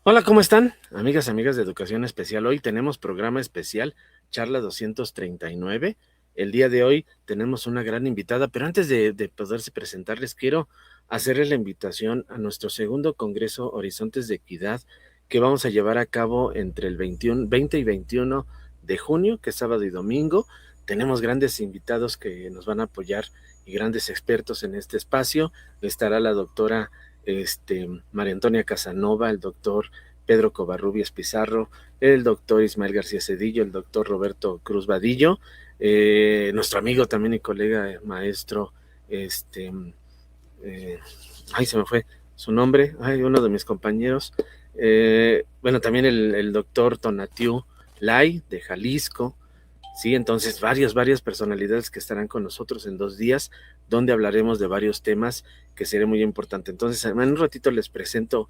Hola, ¿cómo están? Amigas de Educación Especial. Hoy tenemos programa especial, charla 239. El día de hoy tenemos una gran invitada, pero antes de poderse presentarles, quiero hacerles la invitación a nuestro segundo Congreso Horizontes de Equidad, que vamos a llevar a cabo entre el 20 y 21 de junio, que es sábado y domingo. Tenemos grandes invitados que nos van a apoyar y grandes expertos en este espacio. Estará la doctora María Antonia Casanova, el doctor Pedro Covarrubias Pizarro, el doctor Ismael García Cedillo, el doctor Roberto Cruz Vadillo, nuestro amigo también y colega maestro, este, eh, ay, se me fue su nombre, ay, uno de mis compañeros, bueno, también el doctor Tonatiu Lai de Jalisco. Sí, entonces varias personalidades que estarán con nosotros en 2 días, donde hablaremos de varios temas que será muy importante. Entonces, en un ratito les presento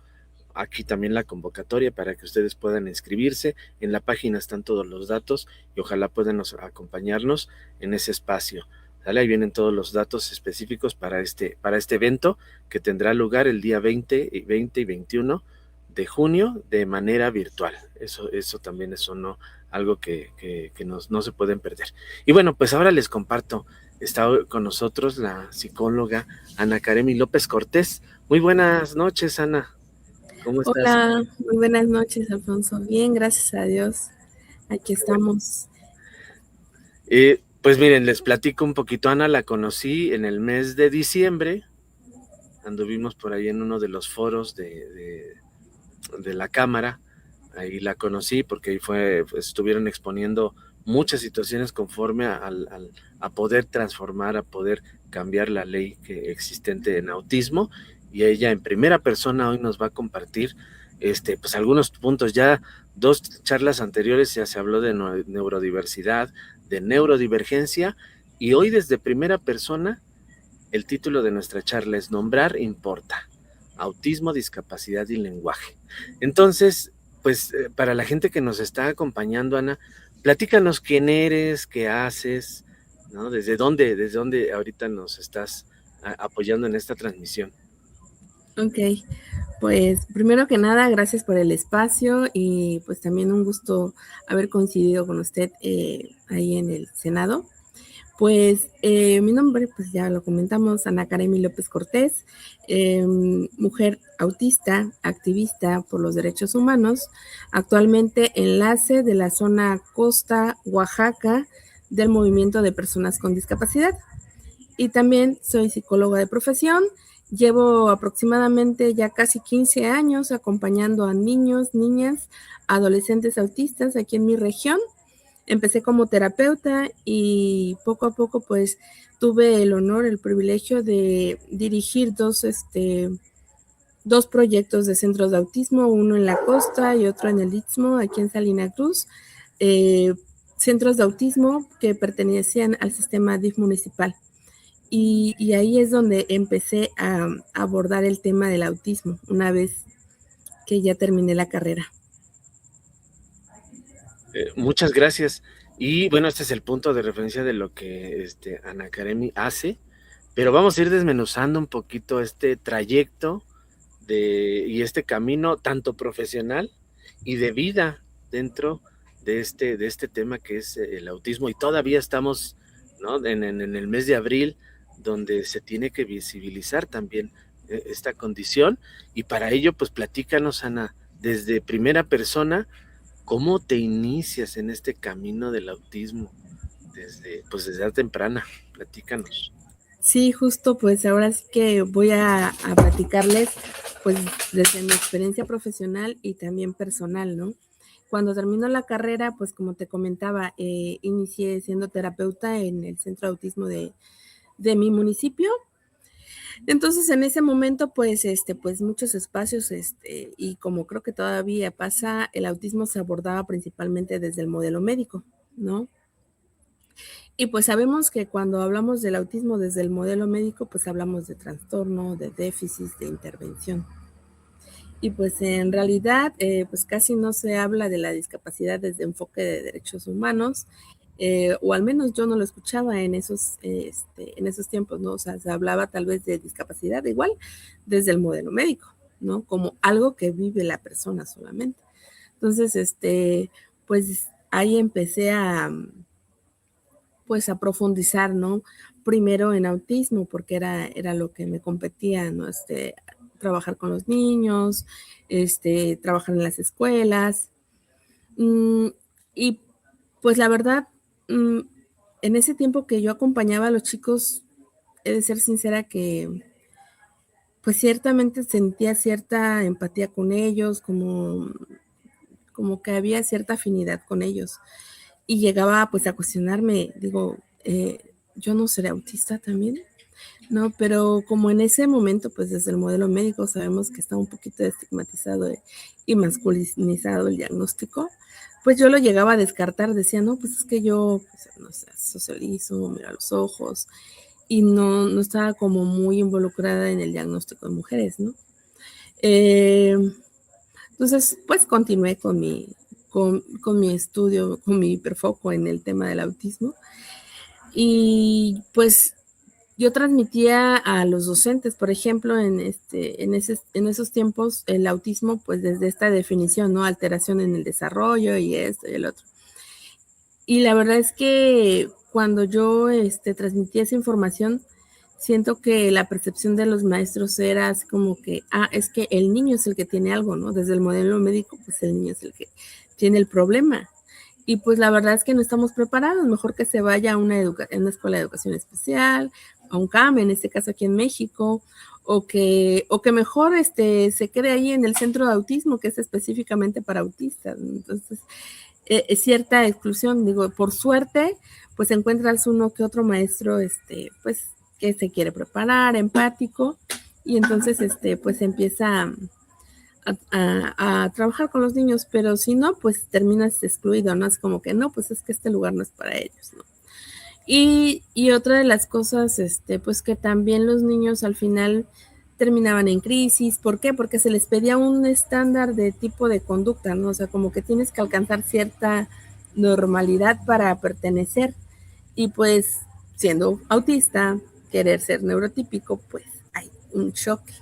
aquí también la convocatoria para que ustedes puedan inscribirse. En la página están todos los datos y ojalá puedan acompañarnos en ese espacio. ¿Sale? Ahí vienen todos los datos específicos para este evento que tendrá lugar el día 20 y 21 de junio de manera virtual. Eso también es algo que no se pueden perder. Y bueno, pues ahora les comparto. Está con nosotros la psicóloga Ana Karemi López Cortés. Muy buenas noches, Ana. ¿Cómo estás? Hola, muy buenas noches, Alfonso. Bien, gracias a Dios. Aquí Qué bueno. estamos. Pues miren, les platico un poquito. Ana la conocí en el mes de diciembre. Anduvimos por ahí en uno de los foros de la Cámara. Ahí la conocí porque ahí pues, estuvieron exponiendo muchas situaciones conforme a poder transformar, a poder cambiar la ley existente en autismo. Y ella en primera persona hoy nos va a compartir pues algunos puntos. Ya 2 charlas anteriores ya se habló de neurodiversidad, de neurodivergencia, y hoy desde primera persona el título de nuestra charla es Nombrar importa, autismo, discapacidad y lenguaje. Entonces, pues para la gente que nos está acompañando, Ana, platícanos quién eres, qué haces, ¿no? Desde dónde ahorita nos estás apoyando en esta transmisión. Ok, pues primero que nada, gracias por el espacio y pues también un gusto haber coincidido con usted ahí en el Senado. Pues mi nombre, pues ya lo comentamos, Ana Karemi López Cortés, mujer autista, activista por los derechos humanos, actualmente enlace de la zona Costa, Oaxaca, del movimiento de personas con discapacidad. Y también soy psicóloga de profesión. Llevo aproximadamente ya casi 15 años acompañando a niños, niñas, adolescentes autistas aquí en mi región. Empecé como terapeuta y poco a poco pues tuve el honor, el privilegio de dirigir dos proyectos de centros de autismo, uno en la costa y otro en el Istmo, aquí en Salina Cruz, eh, centros de autismo que pertenecían al sistema DIF municipal. Y ahí es donde empecé a abordar el tema del autismo, una vez que ya terminé la carrera. Muchas gracias. Y bueno, este es el punto de referencia de lo que Ana Karemi hace, pero vamos a ir desmenuzando un poquito este trayecto y este camino tanto profesional y de vida dentro de este tema que es el autismo. Y todavía estamos, ¿no? en el mes de abril, donde se tiene que visibilizar también esta condición. Y para ello, pues platícanos, Ana, desde primera persona, ¿cómo te inicias en este camino del autismo? Desde edad temprana, platícanos. Sí, justo pues ahora sí que voy a platicarles pues desde mi experiencia profesional y también personal, ¿no? Cuando terminó la carrera, pues como te comentaba, inicié siendo terapeuta en el centro de autismo de mi municipio. Entonces, en ese momento, pues, pues muchos espacios, y como creo que todavía pasa, el autismo se abordaba principalmente desde el modelo médico, ¿no? Y pues sabemos que cuando hablamos del autismo desde el modelo médico, pues hablamos de trastorno, de déficit, de intervención. Y pues en realidad, pues casi no se habla de la discapacidad desde enfoque de derechos humanos, o al menos yo no lo escuchaba en esos tiempos, ¿no? O sea, se hablaba tal vez de discapacidad igual desde el modelo médico. ¿no? Como algo que vive la persona solamente. Entonces, pues ahí empecé pues a profundizar, ¿no? Primero en autismo, porque era lo que me competía, ¿no? Trabajar con los niños, trabajar en las escuelas. Y pues la verdad, en ese tiempo que yo acompañaba a los chicos, he de ser sincera que pues ciertamente sentía cierta empatía con ellos, como que había cierta afinidad con ellos. Y llegaba pues a cuestionarme, digo, yo no seré autista también, ¿no? Pero como en ese momento, pues desde el modelo médico sabemos que está un poquito estigmatizado y masculinizado el diagnóstico, pues yo lo llegaba a descartar, decía, no, pues es que yo, pues, no sé, socializo, miro a los ojos, y no estaba como muy involucrada en el diagnóstico de mujeres, ¿no? Entonces, pues continué con mi estudio, con mi hiperfoco en el tema del autismo. Y pues yo transmitía a los docentes, por ejemplo, en esos tiempos, el autismo, pues desde esta definición, ¿no? Alteración en el desarrollo y esto y el otro. Y la verdad es que cuando yo transmitía esa información, siento que la percepción de los maestros era así como que, es que el niño es el que tiene algo, ¿no? Desde el modelo médico, pues el niño es el que tiene el problema. Y pues la verdad es que no estamos preparados, mejor que se vaya a una escuela de educación especial, a un CAM, en este caso aquí en México, o que mejor se quede ahí en el centro de autismo, que es específicamente para autistas. Entonces, cierta exclusión, digo, por suerte, pues encuentras uno que otro maestro, pues, que se quiere preparar, empático, y entonces, pues empieza a trabajar con los niños, pero si no, pues terminas excluido, ¿no? Es como que no, pues es que este lugar no es para ellos, ¿no? Y otra de las cosas, pues que también los niños al final terminaban en crisis. ¿Por qué? Porque se les pedía un estándar de tipo de conducta, ¿no? O sea, como que tienes que alcanzar cierta normalidad para pertenecer. Y pues, siendo autista, querer ser neurotípico, pues hay un choque.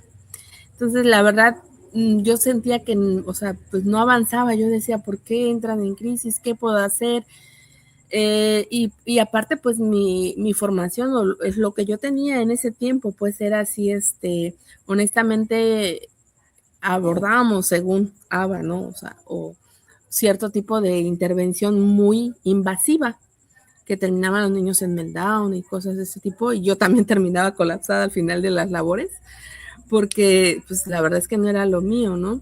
Entonces, la verdad, yo sentía que, o sea, pues no avanzaba. Yo decía, ¿por qué entran en crisis? ¿Qué puedo hacer? Y aparte, pues mi formación es lo que yo tenía en ese tiempo, pues era así, honestamente abordábamos según ABA, ¿no? O sea, o cierto tipo de intervención muy invasiva, que terminaban los niños en meltdown y cosas de ese tipo, y yo también terminaba colapsada al final de las labores, porque pues la verdad es que no era lo mío, ¿no?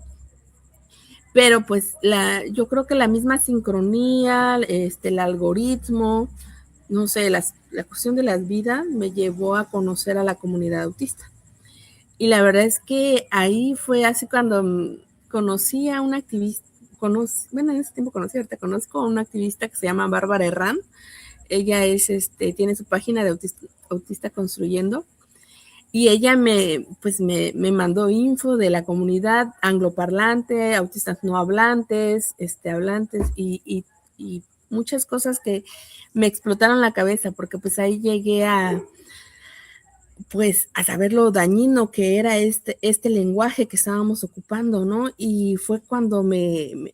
Pero pues yo creo que la misma sincronía, el algoritmo, no sé, la cuestión de las vidas me llevó a conocer a la comunidad autista. Y la verdad es que ahí fue así cuando conocí a una activista, bueno, en ese tiempo ahorita conozco a una activista que se llama Bárbara Herrán. Ella tiene su página de Autista Construyendo. Y ella pues me mandó info de la comunidad angloparlante, autistas no hablantes, hablantes y muchas cosas que me explotaron la cabeza, porque pues ahí llegué pues a saber lo dañino que era este lenguaje que estábamos ocupando, ¿no? Y fue cuando me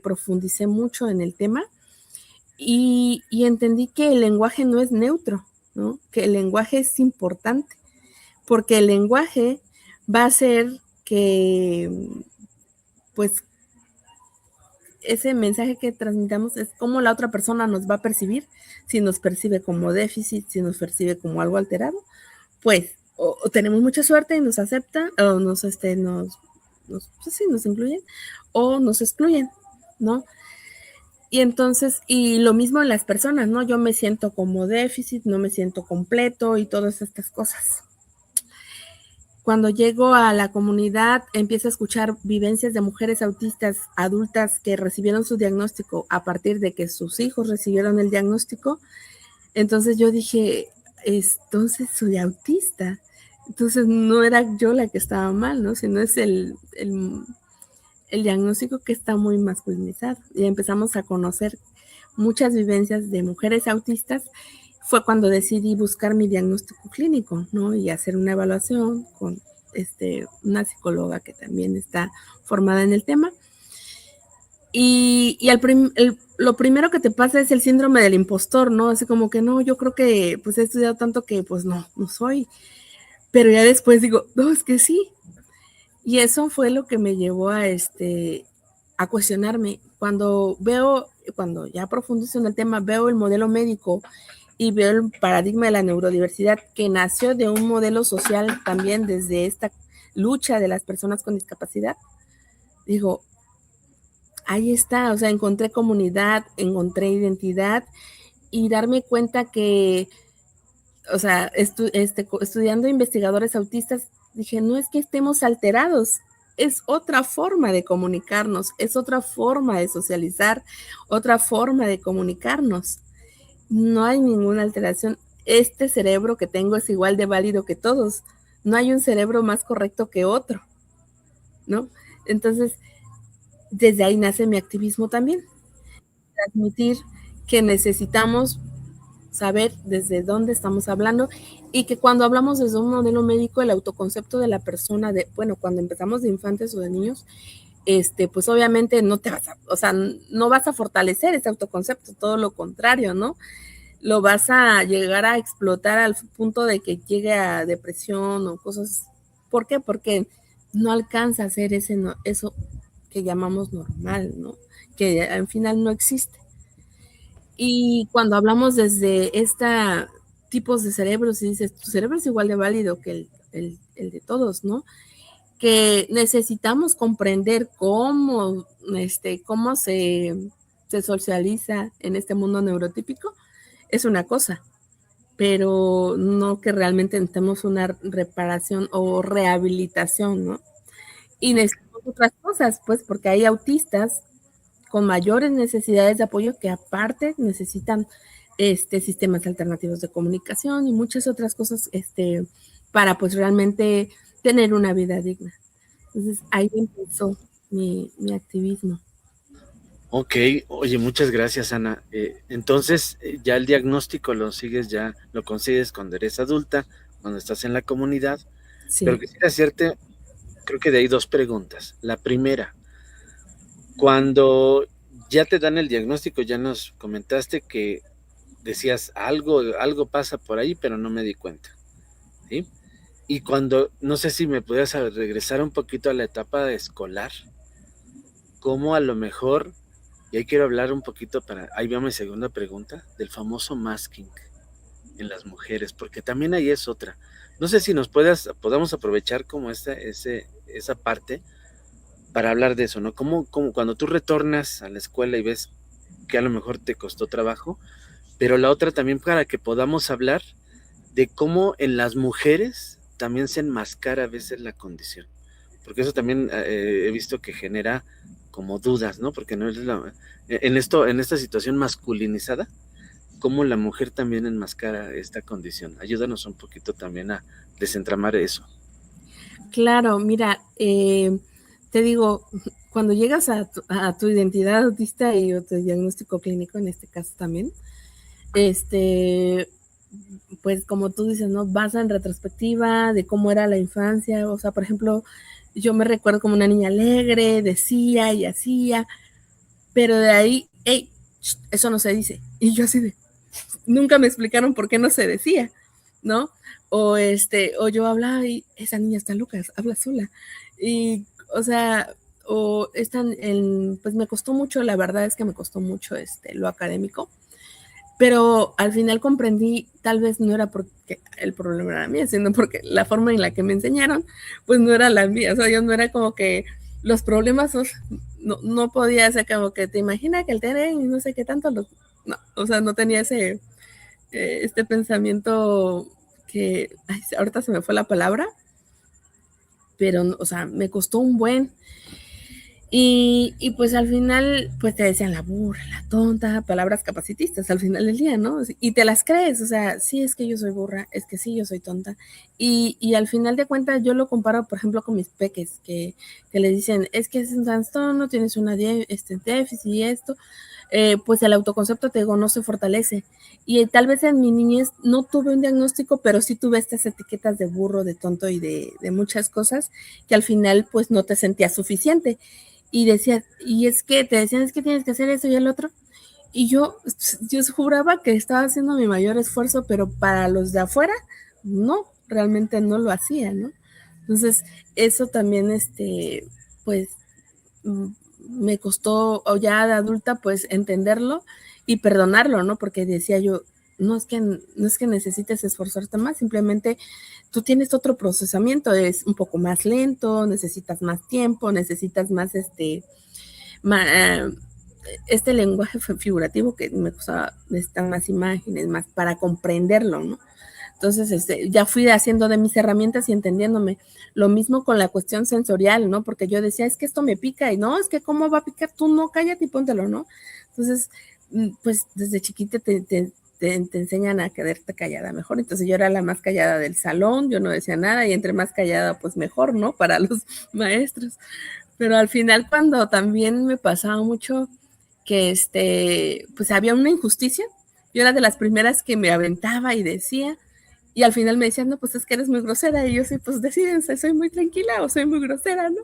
profundicé mucho en el tema y entendí que el lenguaje no es neutro, ¿no? Que el lenguaje es importante, porque el lenguaje va a hacer que, pues, ese mensaje que transmitamos es cómo la otra persona nos va a percibir, si nos percibe como déficit, si nos percibe como algo alterado, pues o tenemos mucha suerte y nos acepta, o pues sí, nos incluyen, o nos excluyen, ¿no? Y entonces, y lo mismo en las personas, ¿no? Yo me siento como déficit, no me siento completo y todas estas cosas. Cuando llego a la comunidad, empiezo a escuchar vivencias de mujeres autistas adultas que recibieron su diagnóstico a partir de que sus hijos recibieron el diagnóstico. Entonces yo dije, entonces soy autista. Entonces no era yo la que estaba mal, ¿no? Sino es el diagnóstico que está muy masculinizado. Y empezamos a conocer muchas vivencias de mujeres autistas. Fue cuando decidí buscar mi diagnóstico clínico, ¿no? Y hacer una evaluación con una psicóloga que también está formada en el tema. Y lo primero que te pasa es el síndrome del impostor, ¿no? Así como que no, yo creo que pues he estudiado tanto que pues no soy. Pero ya después digo, no, es que sí. Y eso fue lo que me llevó a cuestionarme. Cuando ya profundizo en el tema, veo el modelo médico y veo el paradigma de la neurodiversidad que nació de un modelo social también desde esta lucha de las personas con discapacidad. Digo, ahí está, o sea, encontré comunidad, encontré identidad y darme cuenta que, o sea, estudiando investigadores autistas, dije, no es que estemos alterados, es otra forma de comunicarnos, es otra forma de socializar, otra forma de comunicarnos. No hay ninguna alteración. Este cerebro que tengo es igual de válido que todos. No hay un cerebro más correcto que otro, ¿no? Entonces, desde ahí nace mi activismo también. Transmitir que necesitamos saber desde dónde estamos hablando y que cuando hablamos desde un modelo médico, el autoconcepto de la persona, cuando empezamos de infantes o de niños, pues obviamente no te vas no vas a fortalecer ese autoconcepto, todo lo contrario, ¿no? Lo vas a llegar a explotar al punto de que llegue a depresión o cosas. ¿Por qué? Porque no alcanza a ser eso que llamamos normal, ¿no? Que al final no existe. Y cuando hablamos desde tipos de cerebros, y dices, tu cerebro es igual de válido que el de todos, ¿no? Que necesitamos comprender cómo se socializa en este mundo neurotípico, es una cosa, pero no que realmente necesitemos una reparación o rehabilitación, ¿no? Y necesitamos otras cosas, pues, porque hay autistas con mayores necesidades de apoyo que aparte necesitan sistemas alternativos de comunicación y muchas otras cosas para pues realmente tener una vida digna. Entonces ahí empezó mi activismo. Ok, oye, muchas gracias, Ana. Entonces, ya el diagnóstico lo consigues cuando eres adulta, cuando estás en la comunidad, pero Sí. quisiera hacerte, creo que de ahí dos preguntas. La primera, cuando ya te dan el diagnóstico, ya nos comentaste que decías algo pasa por ahí, pero no me di cuenta, ¿sí? Y cuando, no sé si me pudieras regresar un poquito a la etapa escolar, cómo a lo mejor, y ahí quiero hablar un poquito ahí va mi segunda pregunta, del famoso masking en las mujeres, porque también ahí es otra. No sé si podamos aprovechar como esa parte para hablar de eso, ¿no? Como cuando tú retornas a la escuela y ves que a lo mejor te costó trabajo, pero la otra también para que podamos hablar de cómo en las mujeres también se enmascara a veces la condición, porque eso también he visto que genera como dudas, ¿no? Porque no es en esta situación masculinizada, cómo la mujer también enmascara esta condición. Ayúdanos un poquito también a desentramar eso. Claro, mira, te digo, cuando llegas a tu identidad autista y tu diagnóstico clínico, en este caso también, pues como tú dices, ¿no? Vas en retrospectiva de cómo era la infancia, o sea, por ejemplo, yo me recuerdo como una niña alegre, decía y hacía, pero de ahí, hey, eso no se dice. Y yo así de, nunca me explicaron por qué no se decía, ¿no? O yo hablaba y esa niña está loca, habla sola. Y, o sea, pues me costó mucho, la verdad es que me costó mucho lo académico, pero al final comprendí, tal vez no era porque el problema era mía, sino porque la forma en la que me enseñaron, pues no era la mía, o sea, yo no era como que los problemas, no podía ser como que te imaginas que el tren y no sé qué tanto, no, o sea, no tenía este pensamiento que, ahorita se me fue la palabra, pero, o sea, me costó un buen. Y pues al final, pues te decían la burra, la tonta, palabras capacitistas al final del día, ¿no? Y te las crees, o sea, sí es que yo soy burra, es que sí yo soy tonta. Y al final de cuentas yo lo comparo, por ejemplo, con mis peques, que le dicen, es que es un trastorno, tienes una déficit y esto, pues el autoconcepto, te digo, no se fortalece. Y tal vez en mi niñez no tuve un diagnóstico, pero sí tuve estas etiquetas de burro, de tonto y de muchas cosas que al final pues no te sentías suficiente. Y decías, y es que te decían, es que tienes que hacer eso y el otro. Y yo juraba que estaba haciendo mi mayor esfuerzo, pero para los de afuera, no, realmente no lo hacía, ¿no? Entonces, eso también, pues, mm, me costó, o ya de adulta, pues, entenderlo y perdonarlo, ¿no? Porque decía yo, no es que necesites esforzarte más, simplemente tú tienes otro procesamiento, es un poco más lento, necesitas más tiempo, necesitas más ma- este lenguaje figurativo que me gusta, necesitan más imágenes, más para comprenderlo, ¿no? Entonces, ya fui haciendo de mis herramientas y entendiéndome. Lo mismo con la cuestión sensorial, ¿no? Porque yo decía, es que esto me pica, y no, es que cómo va a picar, tú no, cállate y póntelo, ¿no? Entonces, pues desde chiquita te enseñan a quedarte callada mejor. Entonces yo era la más callada del salón, yo no decía nada, y entre más callada, pues mejor, ¿no? Para los maestros. Pero al final, cuando también me pasaba mucho que pues había una injusticia, yo era de las primeras que me aventaba y decía, y al final me decían, no, pues es que eres muy grosera, y yo sí, pues decídense, soy muy tranquila o soy muy grosera, ¿no?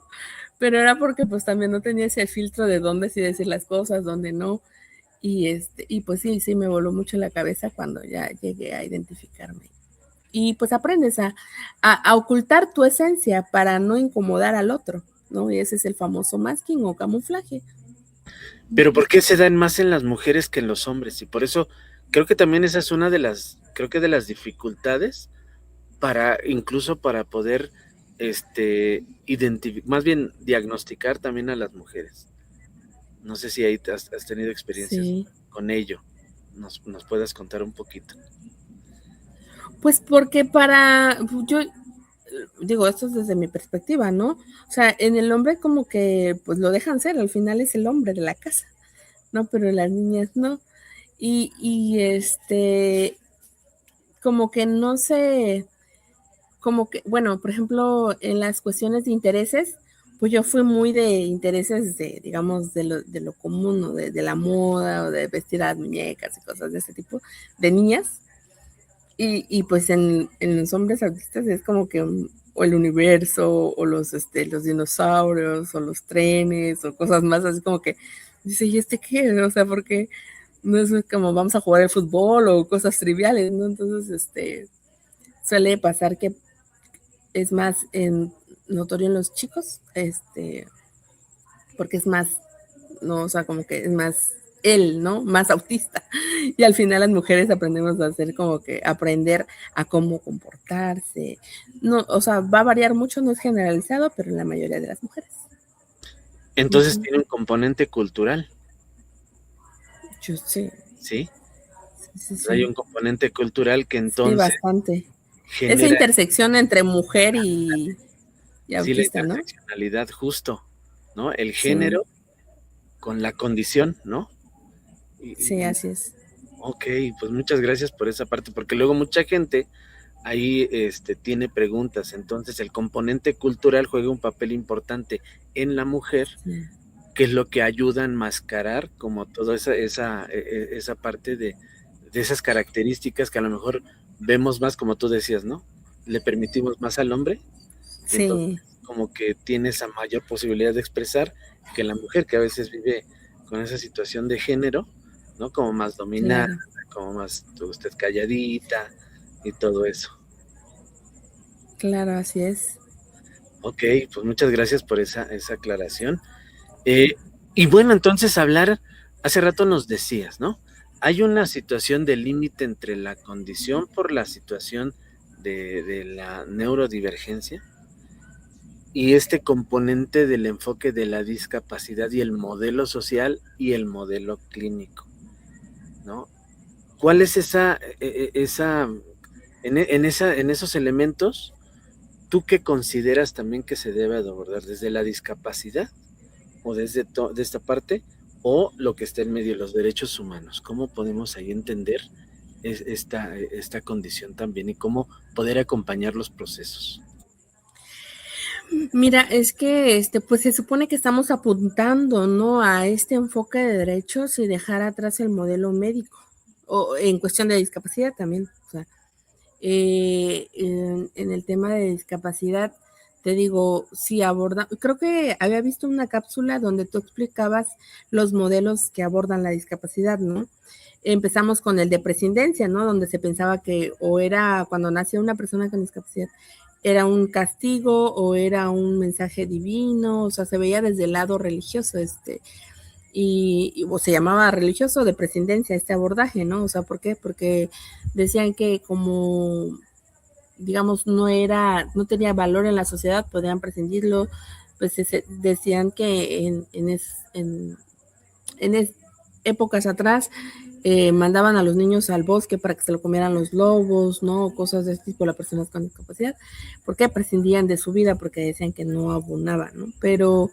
Pero era porque pues también no tenía ese filtro de dónde sí decir las cosas, dónde no, y pues sí, sí me voló mucho la cabeza cuando ya llegué a identificarme. Y pues aprendes a ocultar tu esencia para no incomodar al otro, ¿no? Y ese es el famoso masking o camuflaje. Pero ¿por qué se dan más en las mujeres que en los hombres? Y por eso creo que también esa es una de las, creo que de las dificultades para, incluso para poder, identificar, más bien diagnosticar también a las mujeres. No sé si ahí has tenido experiencias Sí. con ello. Nos puedas contar un poquito. Pues porque yo digo, esto es desde mi perspectiva, ¿no? O sea, en el hombre como que pues lo dejan ser, al final es el hombre de la casa, ¿no? Pero las niñas no. Y como que no sé, como que, bueno, por ejemplo, en las cuestiones de intereses, pues yo fui muy de intereses de, digamos, de lo común, ¿no? De la moda o de vestir a las muñecas y cosas de ese tipo, de niñas. Y pues en los hombres autistas es como que o el universo, o los dinosaurios, o los trenes, o cosas más, así como que dice, ¿y qué? O sea, porque no es como vamos a jugar el fútbol o cosas triviales, ¿no? Entonces, suele pasar que es más notorio en los chicos, porque es más, no, o sea, como que es más él, ¿no? Más autista. Y al final las mujeres aprendemos a hacer como que aprender a cómo comportarse. No, o sea, va a variar mucho, no es generalizado, pero en la mayoría de las mujeres. Entonces Ujú. tiene un componente cultural, Yo sí, ¿sí? sí, sí, Hay sí, un componente cultural que sí, entonces bastante. Esa genera, intersección entre mujer y sí, la autista, ¿no? interseccionalidad justo, ¿no? El Sí, género con la condición, ¿no? sí, Y, así es. ok, pues muchas gracias por esa parte, porque luego mucha gente ahí tiene preguntas, entonces el componente cultural juega un papel importante en la mujer, Sí, que es lo que ayuda a enmascarar como toda esa parte de esas características que a lo mejor vemos más, como tú decías, ¿no? Le permitimos más al hombre, y entonces sí, como que tiene esa mayor posibilidad de expresar que la mujer, que a veces vive con esa situación de género, ¿no? Como más dominada, claro, como más usted calladita y todo eso. claro, así es. Ok, pues muchas gracias por esa aclaración. Eh, y bueno, entonces hablar, hace rato nos decías, ¿no? Hay una situación de límite entre la condición por la situación de la neurodivergencia y este componente del enfoque de la discapacidad y el modelo social y el modelo clínico, ¿no? ¿Cuál es en esos elementos, tú qué consideras también que se debe de abordar desde la discapacidad o desde de esta parte, o lo que está en medio, los derechos humanos. ¿Cómo podemos ahí entender esta condición también y cómo poder acompañar los procesos? Mira, es que pues se supone que estamos apuntando, ¿no?, a este enfoque de derechos y dejar atrás el modelo médico, o en cuestión de discapacidad también. O sea, en el tema de discapacidad, te digo, sí aborda, creo que había visto una cápsula donde tú explicabas los modelos que abordan la discapacidad, ¿no? Empezamos con el de prescindencia, ¿no? Donde se pensaba que o era cuando nace una persona con discapacidad, era un castigo o era un mensaje divino, o sea, se veía desde el lado religioso, o se llamaba religioso de prescindencia este abordaje, ¿no? O sea, ¿por qué? Porque decían que como, digamos, no tenía valor en la sociedad, podían prescindirlo, pues decían que en épocas atrás mandaban a los niños al bosque para que se lo comieran los lobos, ¿no? Cosas de este tipo, las personas con discapacidad, porque prescindían de su vida, porque decían que no abonaban, ¿no? Pero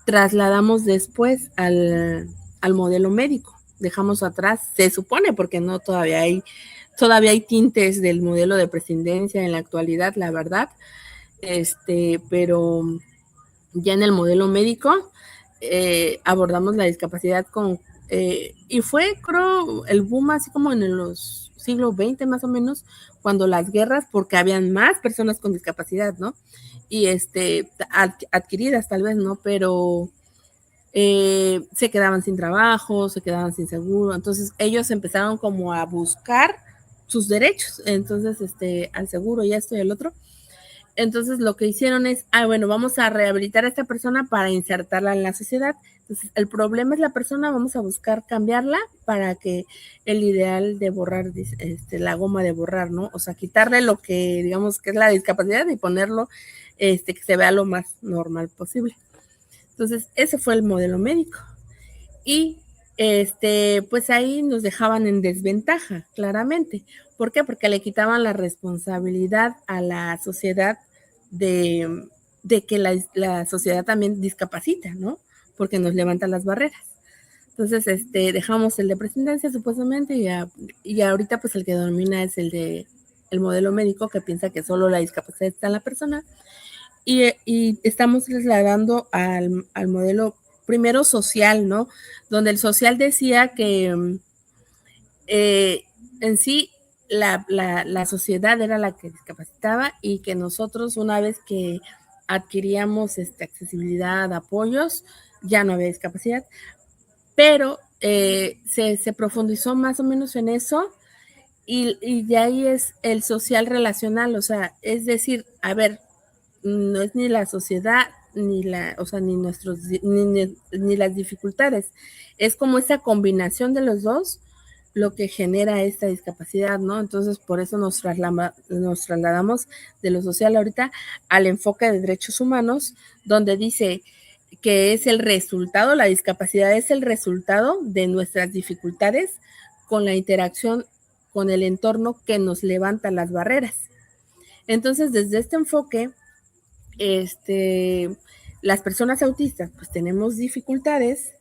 trasladamos después al modelo médico. Dejamos atrás, se supone, porque no todavía hay tintes del modelo de prescindencia en la actualidad, la verdad. Pero ya en el modelo médico abordamos la discapacidad y fue, creo, el boom así como en los siglos XX más o menos, cuando las guerras, porque habían más personas con discapacidad, ¿no? Y adquiridas tal vez, ¿no? Pero se quedaban sin trabajo, se quedaban sin seguro, entonces ellos empezaron como a buscar sus derechos, entonces al seguro y esto y el otro. Entonces lo que hicieron es, bueno, vamos a rehabilitar a esta persona para insertarla en la sociedad. Entonces el problema es la persona, vamos a buscar cambiarla para que el ideal de borrar, la goma de borrar, ¿no? O sea, quitarle lo que digamos que es la discapacidad y ponerlo que se vea lo más normal posible. Entonces ese fue el modelo médico. Y pues ahí nos dejaban en desventaja, claramente. ¿Por qué? Porque le quitaban la responsabilidad a la sociedad de que la sociedad también discapacita, ¿no? Porque nos levanta las barreras. Entonces, dejamos el de prescindencia supuestamente y ahorita pues el que domina es el modelo médico, que piensa que solo la discapacidad está en la persona, y estamos trasladando al modelo primero social, ¿no? Donde el social decía que en sí la sociedad era la que discapacitaba y que nosotros, una vez que adquiríamos accesibilidad, apoyos, ya no había discapacidad, pero se profundizó más o menos en eso y de ahí es el social relacional, o sea, es decir, a ver, no es ni la sociedad ni nuestros ni las dificultades, es como esa combinación de los dos lo que genera esta discapacidad, ¿no? Entonces, por eso nos trasladamos de lo social ahorita al enfoque de derechos humanos, donde dice que es el resultado, la discapacidad es el resultado de nuestras dificultades con la interacción con el entorno que nos levanta las barreras. Entonces, desde este enfoque, las personas autistas pues tenemos dificultades,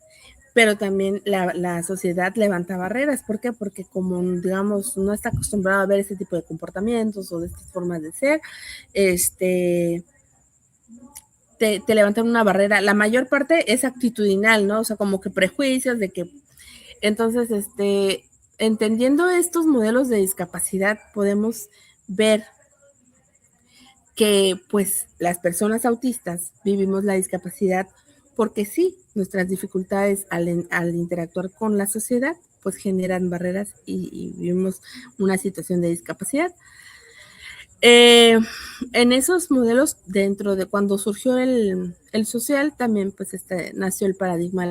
pero también la sociedad levanta barreras. ¿Por qué? Porque como, digamos, no está acostumbrado a ver este tipo de comportamientos o de estas formas de ser, te levantan una barrera. La mayor parte es actitudinal, ¿no? O sea, como que prejuicios de que... Entonces, entendiendo estos modelos de discapacidad, podemos ver que pues las personas autistas vivimos la discapacidad porque sí, nuestras dificultades al interactuar con la sociedad pues generan barreras y vivimos una situación de discapacidad. En esos modelos, dentro de cuando surgió el social, también pues nació el paradigma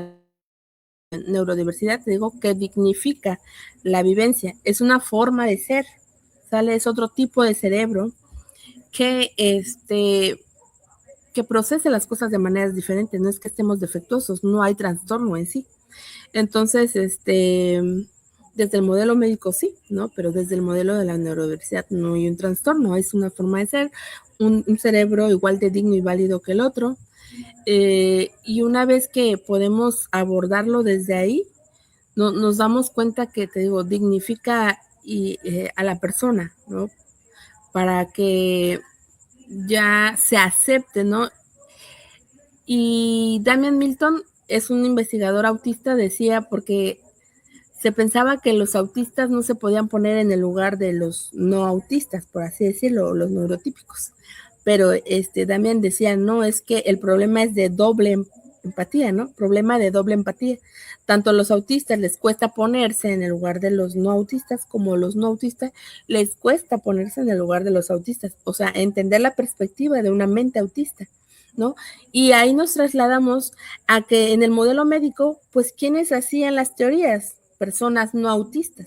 de neurodiversidad, te digo, que dignifica la vivencia, es una forma de ser, ¿sale? Es otro tipo de cerebro que que procese las cosas de maneras diferentes, no es que estemos defectuosos, no hay trastorno en sí. Entonces, desde el modelo médico sí, ¿no? Pero desde el modelo de la neurodiversidad no hay un trastorno, es una forma de ser, un cerebro igual de digno y válido que el otro. Y una vez que podemos abordarlo desde ahí, nos damos cuenta que, te digo, dignifica a la persona, ¿no? Para que ya se acepte, ¿no? Y Damian Milton es un investigador autista, decía, porque se pensaba que los autistas no se podían poner en el lugar de los no autistas, por así decirlo, los neurotípicos. Pero Damian decía, no, es que el problema es de doble empatía, ¿no? Problema de doble empatía. Tanto a los autistas les cuesta ponerse en el lugar de los no autistas, como a los no autistas les cuesta ponerse en el lugar de los autistas. O sea, entender la perspectiva de una mente autista, ¿no? Y ahí nos trasladamos a que en el modelo médico, pues, ¿quiénes hacían las teorías? Personas no autistas.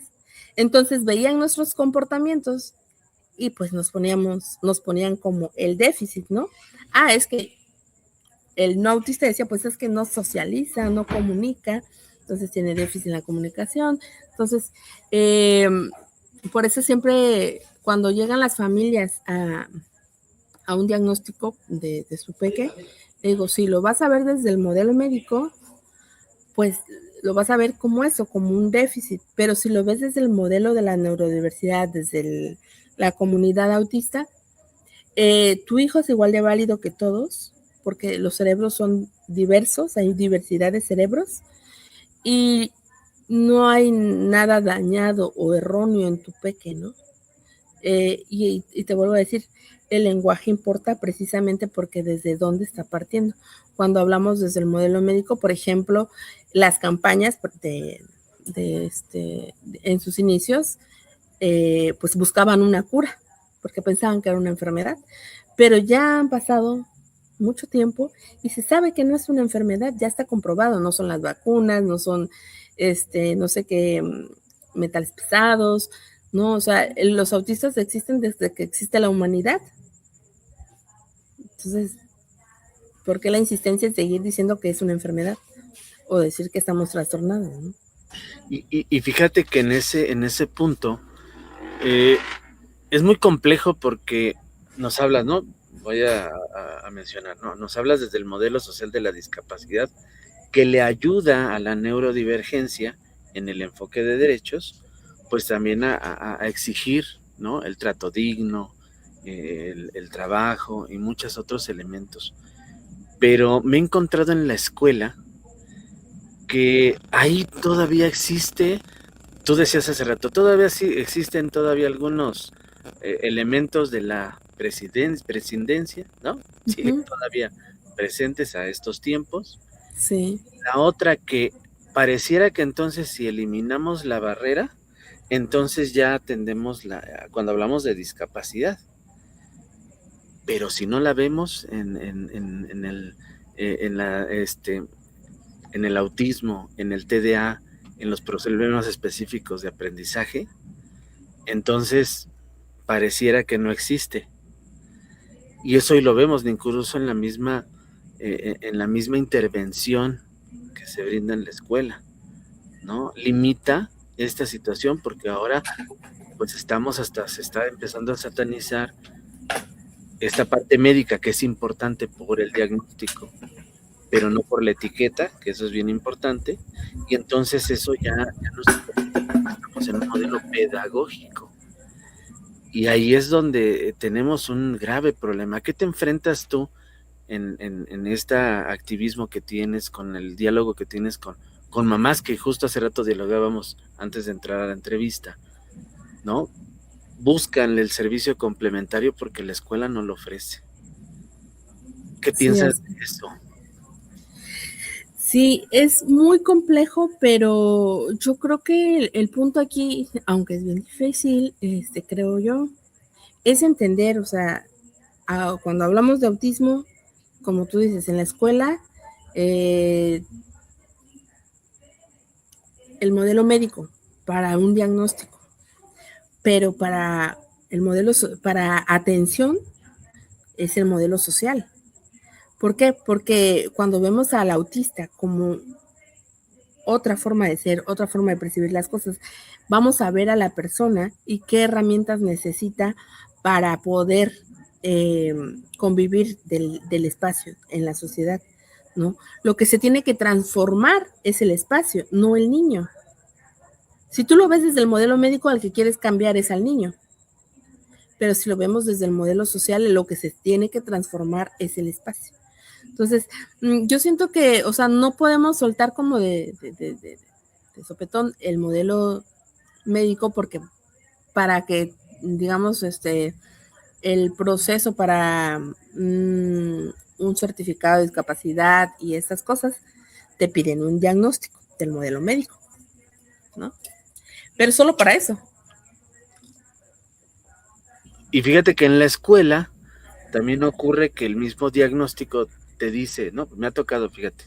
Entonces veían nuestros comportamientos y pues nos ponían como el déficit, ¿no? Es que el no autista decía, pues es que no socializa, no comunica, entonces tiene déficit en la comunicación. Entonces, por eso siempre cuando llegan las familias a un diagnóstico de su peque, digo, si lo vas a ver desde el modelo médico, pues lo vas a ver como eso, como un déficit, pero si lo ves desde el modelo de la neurodiversidad, desde la comunidad autista, tu hijo es igual de válido que todos, porque los cerebros son diversos, hay diversidad de cerebros, y no hay nada dañado o erróneo en tu peque, ¿no? Y te vuelvo a decir, el lenguaje importa precisamente porque desde dónde está partiendo. Cuando hablamos desde el modelo médico, por ejemplo, las campañas en sus inicios, pues buscaban una cura, porque pensaban que era una enfermedad, pero ya han pasado mucho tiempo y se sabe que no es una enfermedad, ya está comprobado, no son las vacunas, no son, no sé qué, metales pesados, ¿no? O sea, los autistas existen desde que existe la humanidad. Entonces, ¿por qué la insistencia en seguir diciendo que es una enfermedad? O decir que estamos trastornados, ¿no? Y fíjate que en ese punto es muy complejo porque nos hablas, ¿no? Voy a mencionar, ¿no? Nos hablas desde el modelo social de la discapacidad que le ayuda a la neurodivergencia en el enfoque de derechos, pues también a exigir, ¿no? El trato digno, el trabajo y muchos otros elementos. Pero me he encontrado en la escuela que ahí todavía existe, tú decías hace rato, todavía sí existen todavía algunos elementos de la presidencia, ¿no? Siguen todavía presentes a estos tiempos. Sí. La otra que pareciera que entonces si eliminamos la barrera, entonces ya atendemos cuando hablamos de discapacidad. Pero si no la vemos en el autismo, en el TDA, en los problemas específicos de aprendizaje, entonces pareciera que no existe. Y eso hoy lo vemos incluso en la misma intervención que se brinda en la escuela, ¿no? Limita esta situación porque ahora pues se está empezando a satanizar esta parte médica que es importante por el diagnóstico, pero no por la etiqueta, que eso es bien importante, y entonces eso ya nos estamos en un modelo pedagógico. Y ahí es donde tenemos un grave problema. ¿A qué te enfrentas tú en este activismo que tienes, con el diálogo que tienes con mamás, que justo hace rato dialogábamos antes de entrar a la entrevista, ¿no? Buscan el servicio complementario porque la escuela no lo ofrece. ¿Qué piensas de eso? Sí, es muy complejo, pero yo creo que el punto aquí, aunque es bien difícil, creo yo, es entender, o sea, cuando hablamos de autismo, como tú dices, en la escuela, el modelo médico para un diagnóstico, pero para el modelo, para atención, es el modelo social. ¿Por qué? Porque cuando vemos al autista como otra forma de ser, otra forma de percibir las cosas, vamos a ver a la persona y qué herramientas necesita para poder convivir del espacio en la sociedad, ¿no? Lo que se tiene que transformar es el espacio, no el niño. Si tú lo ves desde el modelo médico, al que quieres cambiar es al niño. Pero si lo vemos desde el modelo social, lo que se tiene que transformar es el espacio. Entonces, yo siento que, o sea, no podemos soltar como de sopetón el modelo médico, porque para que, digamos, el proceso para un certificado de discapacidad y estas cosas, te piden un diagnóstico del modelo médico, ¿no? Pero solo para eso. Y fíjate que en la escuela también ocurre que el mismo diagnóstico te dice, no, me ha tocado, fíjate,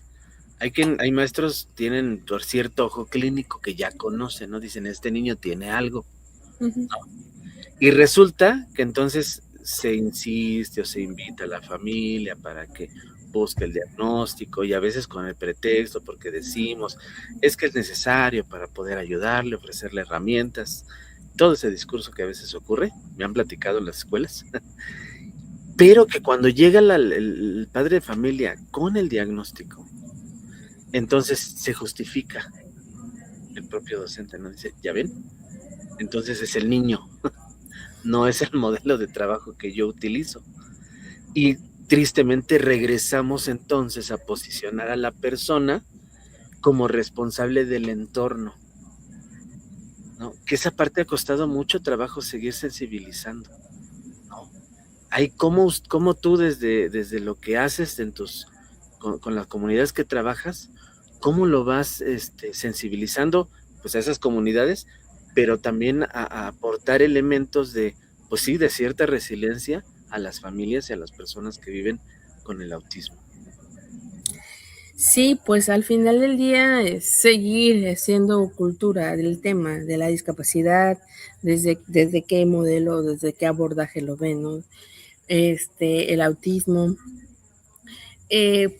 hay maestros tienen por cierto ojo clínico que ya conocen, ¿no? Dicen, este niño tiene algo. Uh-huh. Y resulta que entonces se insiste o se invita a la familia para que busque el diagnóstico, y a veces con el pretexto, porque decimos, es que es necesario para poder ayudarle, ofrecerle herramientas, todo ese discurso que a veces ocurre, me han platicado en las escuelas, pero que cuando llega el padre de familia con el diagnóstico, entonces se justifica el propio docente, ¿no? Dice, ¿ya ven? Entonces es el niño, no es el modelo de trabajo que yo utilizo. Y tristemente regresamos entonces a posicionar a la persona como responsable del entorno, ¿no? Que esa parte ha costado mucho trabajo seguir sensibilizando, ¿no? Hay cómo tú desde lo que haces con las comunidades que trabajas, cómo lo vas sensibilizando pues a esas comunidades, pero también a aportar elementos pues sí, de cierta resiliencia a las familias y a las personas que viven con el autismo. Sí, pues al final del día es seguir haciendo cultura del tema de la discapacidad, desde qué modelo, desde qué abordaje lo ven, ¿no? El autismo,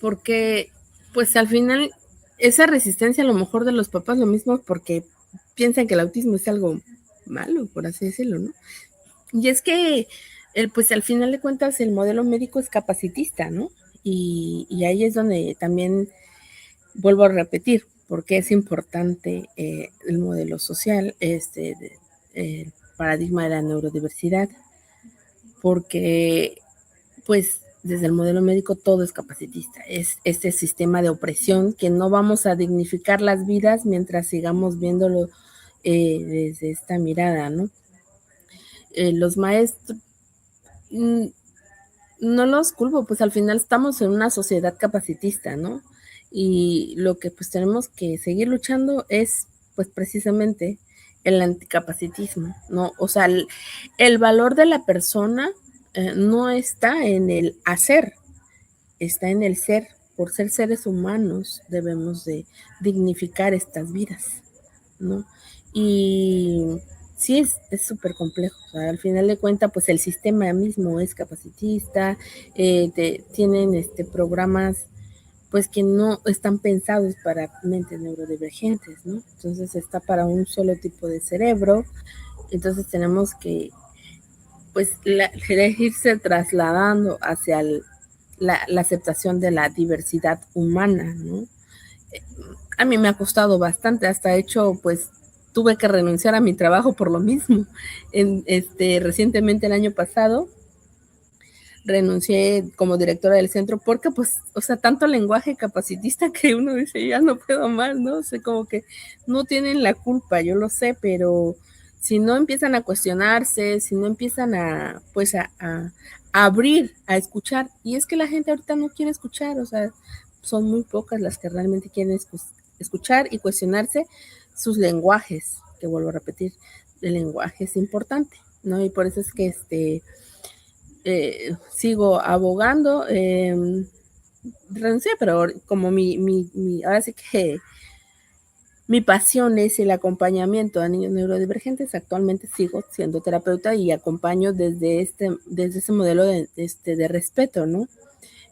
porque pues al final esa resistencia a lo mejor de los papás lo mismo porque piensan que el autismo es algo malo, por así decirlo, ¿no? Y es que pues al final de cuentas el modelo médico es capacitista, ¿no? Y ahí es donde también vuelvo a repetir, porque es importante el modelo social, el paradigma de la neurodiversidad, porque pues desde el modelo médico todo es capacitista, es este sistema de opresión que no vamos a dignificar las vidas mientras sigamos viéndolo desde esta mirada, ¿no? Los maestros, no los culpo, pues al final estamos en una sociedad capacitista, ¿no? Y lo que pues tenemos que seguir luchando es pues precisamente el anticapacitismo, ¿no? O sea, el valor de la persona no está en el hacer, está en el ser. Por ser seres humanos debemos de dignificar estas vidas, ¿no? Y sí es súper complejo. O sea, al final de cuentas, pues el sistema mismo es capacitista, tienen programas pues que no están pensados para mentes neurodivergentes, ¿no? Entonces está para un solo tipo de cerebro, entonces tenemos que pues irse trasladando hacia la aceptación de la diversidad humana, ¿no? A mí me ha costado bastante, hasta hecho, pues tuve que renunciar a mi trabajo por lo mismo. Recientemente el año pasado renuncié como directora del centro porque pues, o sea, tanto lenguaje capacitista que uno dice, ya no puedo más, ¿no? O sea, como que no tienen la culpa, yo lo sé, pero si no empiezan a cuestionarse, si no empiezan pues a abrir, a escuchar, y es que la gente ahorita no quiere escuchar, o sea, son muy pocas las que realmente quieren escuchar y cuestionarse sus lenguajes, que vuelvo a repetir, el lenguaje es importante, ¿no? Y por eso es que sigo abogando, renuncié, pero como ahora sí que mi pasión es el acompañamiento a niños neurodivergentes, actualmente sigo siendo terapeuta y acompaño desde ese modelo de respeto, ¿no?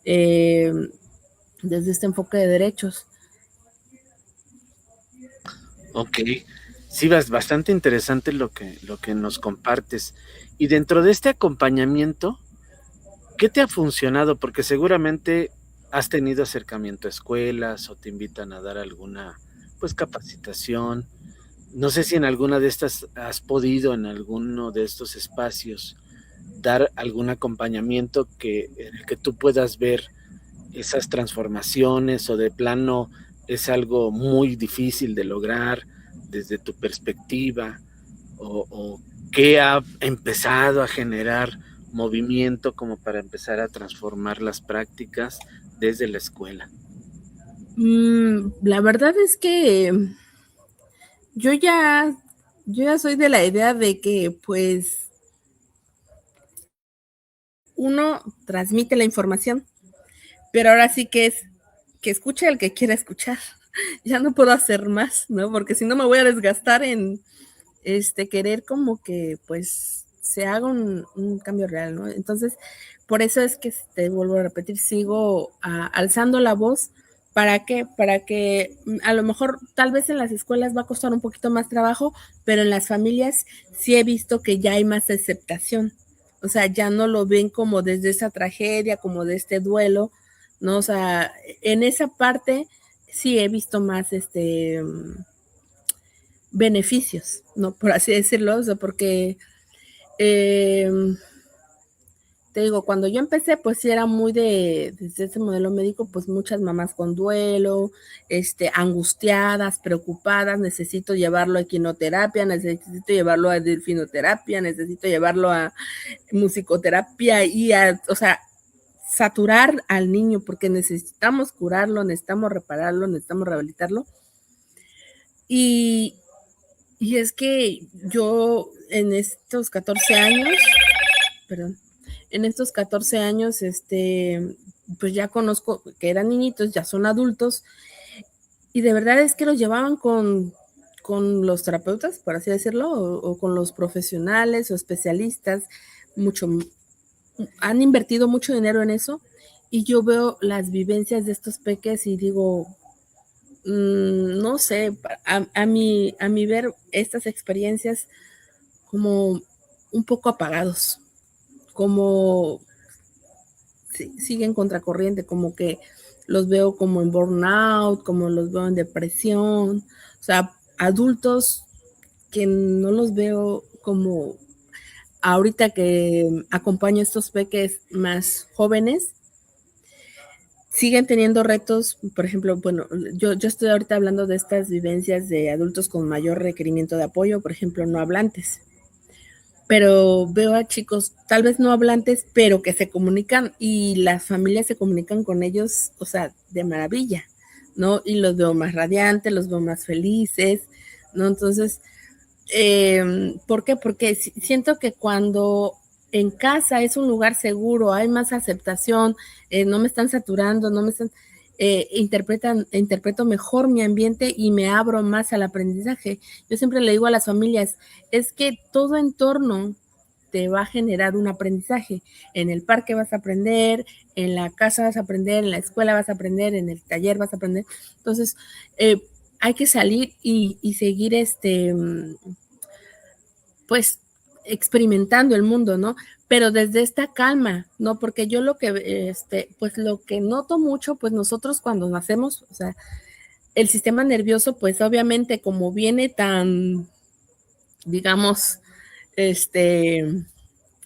Desde este enfoque de derechos. Ok, sí, bastante interesante lo que nos compartes. Y dentro de este acompañamiento, ¿Qué te ha funcionado? Porque seguramente has tenido acercamiento a escuelas o te invitan a dar alguna, pues, capacitación. No sé si en alguna de estas has podido, en alguno de estos espacios, dar algún acompañamiento en el que tú puedas ver esas transformaciones, o de plano es algo muy difícil de lograr desde tu perspectiva, o qué ha empezado a generar movimiento como para empezar a transformar las prácticas desde la escuela. La verdad es que yo ya, yo ya soy de la idea de que pues uno transmite la información, pero ahora sí que es que escuche el que quiera escuchar. Ya no puedo hacer más, ¿no? Porque si no me voy a desgastar en querer como que pues se haga un cambio real, ¿no? Entonces, por eso es que te vuelvo a repetir, sigo alzando la voz. ¿Para qué? Para que a lo mejor tal vez en las escuelas va a costar un poquito más trabajo, pero en las familias sí he visto que ya hay más aceptación. O sea, ya no lo ven como desde esa tragedia, como de este duelo, ¿no? O sea, en esa parte sí he visto más beneficios, ¿no? Por así decirlo, o sea, porque eh, te digo, cuando yo empecé, pues sí era muy desde ese modelo médico, pues muchas mamás con duelo, angustiadas, preocupadas, necesito llevarlo a equinoterapia, necesito llevarlo a delfinoterapia, necesito llevarlo a musicoterapia o sea, saturar al niño porque necesitamos curarlo, necesitamos repararlo, necesitamos rehabilitarlo. Y, y es que yo en estos 14 años, perdón, en estos 14 años, pues ya conozco que eran niñitos, ya son adultos, y de verdad es que los llevaban con los terapeutas, por así decirlo, o con los profesionales o especialistas, mucho, han invertido mucho dinero en eso, y yo veo las vivencias de estos peques y digo, no sé, a mi ver estas experiencias como un poco apagados, como siguen contracorriente, como que los veo como en burnout, como los veo en depresión, o sea, adultos que no los veo como ahorita que acompaño a estos peques más jóvenes, siguen teniendo retos, por ejemplo, bueno, yo estoy ahorita hablando de estas vivencias de adultos con mayor requerimiento de apoyo, por ejemplo, no hablantes, pero veo a chicos tal vez no hablantes, pero que se comunican y las familias se comunican con ellos, o sea, de maravilla, ¿no? Y los veo más radiantes, los veo más felices, ¿no? Entonces, ¿por qué? Porque siento que cuando en casa es un lugar seguro, hay más aceptación, no me están saturando, no me están, interpreto mejor mi ambiente y me abro más al aprendizaje. Yo siempre le digo a las familias, es que todo entorno te va a generar un aprendizaje. En el parque vas a aprender, en la casa vas a aprender, en la escuela vas a aprender, en el taller vas a aprender. Entonces, hay que salir y seguir pues experimentando el mundo, ¿no? Pero desde esta calma, ¿no? Porque yo lo que, pues lo que noto mucho, pues nosotros cuando nacemos, o sea, el sistema nervioso, pues obviamente como viene tan, digamos,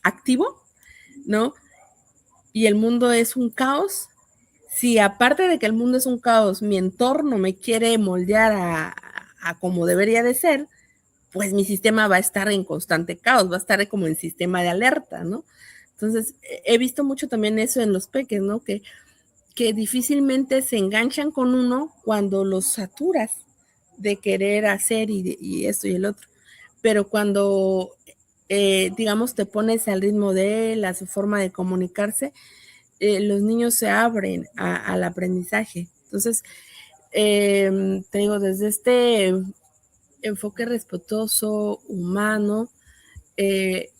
activo, ¿no? Y el mundo es un caos. Si aparte de que el mundo es un caos, mi entorno me quiere moldear a como debería de ser, pues mi sistema va a estar en constante caos, va a estar como en sistema de alerta, ¿no? Entonces, he visto mucho también eso en los peques, ¿no? Que difícilmente se enganchan con uno cuando los saturas de querer hacer y esto y el otro. Pero cuando, digamos, te pones al ritmo de él, a su forma de comunicarse, los niños se abren al aprendizaje. Entonces, te digo, desde este enfoque respetuoso, humano, eh,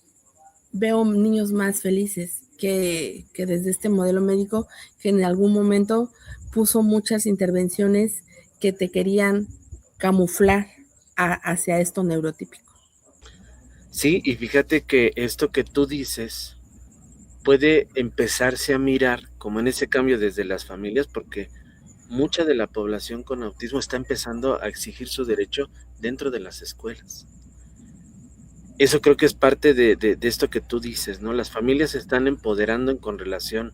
veo niños más felices que desde este modelo médico que en algún momento puso muchas intervenciones que te querían camuflar hacia esto neurotípico. Sí, y fíjate que esto que tú dices puede empezarse a mirar como en ese cambio desde las familias, porque mucha de la población con autismo está empezando a exigir su derecho dentro de las escuelas. Eso creo que es parte de esto que tú dices, ¿no? Las familias se están empoderando con relación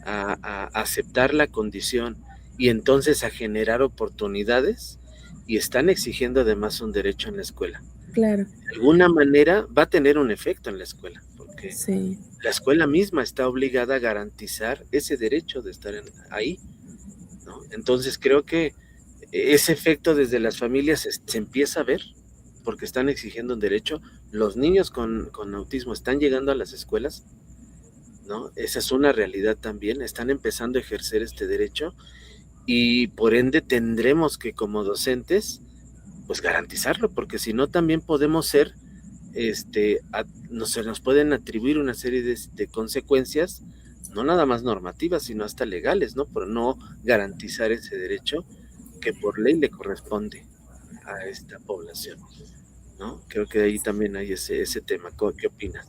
a aceptar la condición y entonces a generar oportunidades y están exigiendo además un derecho en la escuela. Claro. De alguna manera va a tener un efecto en la escuela, porque Sí. la escuela misma está obligada a garantizar ese derecho de estar ahí, ¿no? Entonces creo que ese efecto desde las familias se empieza a ver porque están exigiendo un derecho. Los niños con autismo están llegando a las escuelas, ¿no? Esa es una realidad también, están empezando a ejercer este derecho y por ende tendremos que como docentes pues garantizarlo, porque si no también podemos ser, se nos pueden atribuir una serie de consecuencias, no nada más normativas, sino hasta legales, ¿no? Por no garantizar ese derecho que por ley le corresponde a esta población, ¿no? Creo que ahí también hay ese tema. ¿Qué opinas?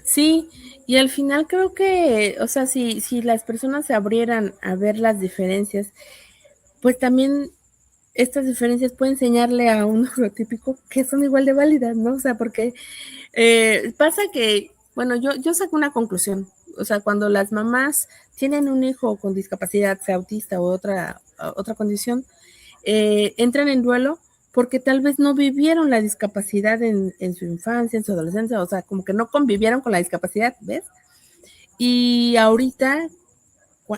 Sí, y al final creo que, o sea, si las personas se abrieran a ver las diferencias, pues también estas diferencias pueden enseñarle a un neurotípico que son igual de válidas, ¿no? O sea, porque pasa que, bueno, yo saco una conclusión, o sea, cuando las mamás tienen un hijo con discapacidad, sea autista o otra condición, entran en duelo porque tal vez no vivieron la discapacidad en su infancia, en su adolescencia, o sea, como que no convivieron con la discapacidad, ¿ves? Y ahorita,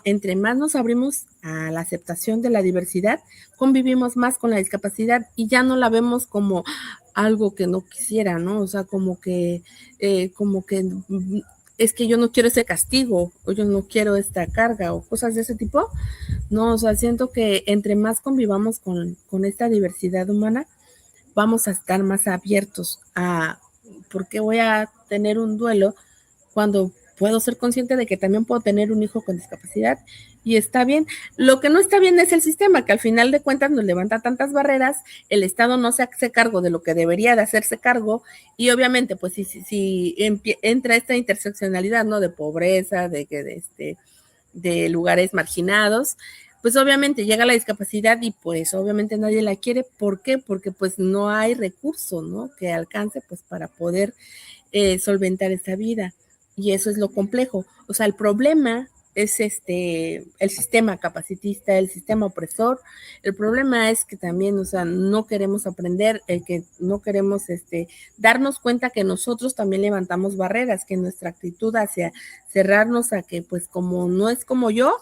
entre más nos abrimos a la aceptación de la diversidad, convivimos más con la discapacidad y ya no la vemos como algo que no quisiera, ¿no? O sea, como que es que yo no quiero ese castigo o yo no quiero esta carga o cosas de ese tipo. No, o sea, siento que entre más convivamos con esta diversidad humana, vamos a estar más abiertos a por qué voy a tener un duelo cuando puedo ser consciente de que también puedo tener un hijo con discapacidad y está bien. Lo que no está bien es el sistema, que al final de cuentas nos levanta tantas barreras, el Estado no se hace cargo de lo que debería de hacerse cargo y obviamente pues si entra esta interseccionalidad, ¿no? De pobreza, de lugares marginados, pues obviamente llega la discapacidad y pues obviamente nadie la quiere. ¿Por qué? Porque pues no hay recurso, ¿no? Que alcance pues para poder solventar esta vida. Y eso es lo complejo. O sea, el problema es el sistema capacitista, el sistema opresor. El problema es que también, o sea, no queremos aprender, el que no queremos darnos cuenta que nosotros también levantamos barreras, que nuestra actitud hacia cerrarnos a que pues como no es como yo,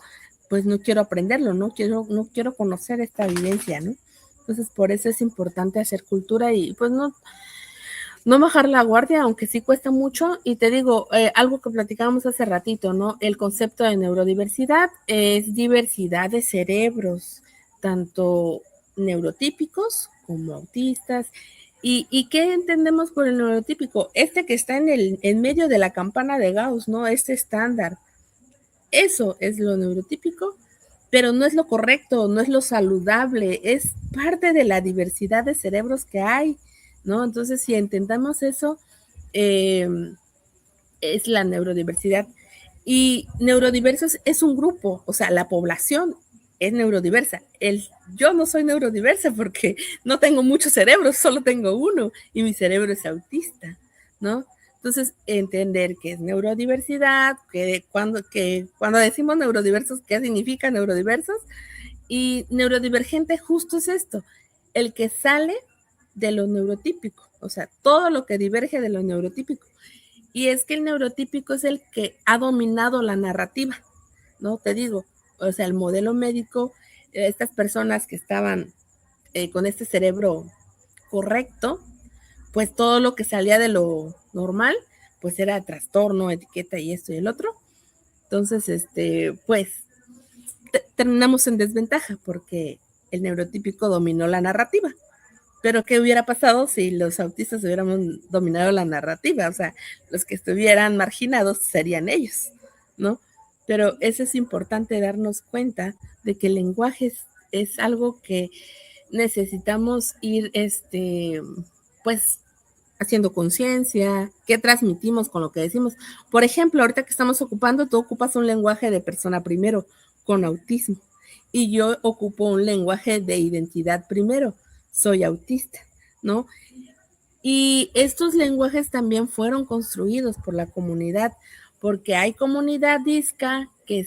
pues no quiero aprenderlo, no quiero conocer esta vivencia, ¿no? Entonces, por eso es importante hacer cultura y pues no bajar la guardia, aunque sí cuesta mucho. Y te digo, algo que platicábamos hace ratito, ¿no? El concepto de neurodiversidad es diversidad de cerebros, tanto neurotípicos como autistas. ¿Y qué entendemos por el neurotípico? Este que está en medio de la campana de Gauss, ¿no? Este estándar. Eso es lo neurotípico, pero no es lo correcto, no es lo saludable, es parte de la diversidad de cerebros que hay, ¿no? Entonces, si entendamos eso, eh, es la neurodiversidad. Y neurodiversos es un grupo, o sea, la población es neurodiversa. Yo no soy neurodiversa porque no tengo muchos cerebros, solo tengo uno y mi cerebro es autista, ¿no? Entonces, entender qué es neurodiversidad, que cuando decimos neurodiversos, ¿qué significa neurodiversos? Y neurodivergente justo es esto, el que sale de lo neurotípico, o sea, todo lo que diverge de lo neurotípico. Y es que el neurotípico es el que ha dominado la narrativa, ¿no? Te digo, o sea, el modelo médico, estas personas que estaban con este cerebro correcto, pues todo lo que salía de lo normal, pues era trastorno, etiqueta y esto y el otro. Entonces, pues terminamos en desventaja porque el neurotípico dominó la narrativa. Pero ¿qué hubiera pasado si los autistas hubiéramos dominado la narrativa? O sea, los que estuvieran marginados serían ellos, ¿no? Pero eso es importante darnos cuenta de que el lenguaje es algo que necesitamos ir, pues, haciendo conciencia, qué transmitimos con lo que decimos. Por ejemplo, ahorita que estamos ocupando, tú ocupas un lenguaje de persona primero con autismo y yo ocupo un lenguaje de identidad primero, soy autista, ¿no? Y estos lenguajes también fueron construidos por la comunidad, porque hay comunidad disca que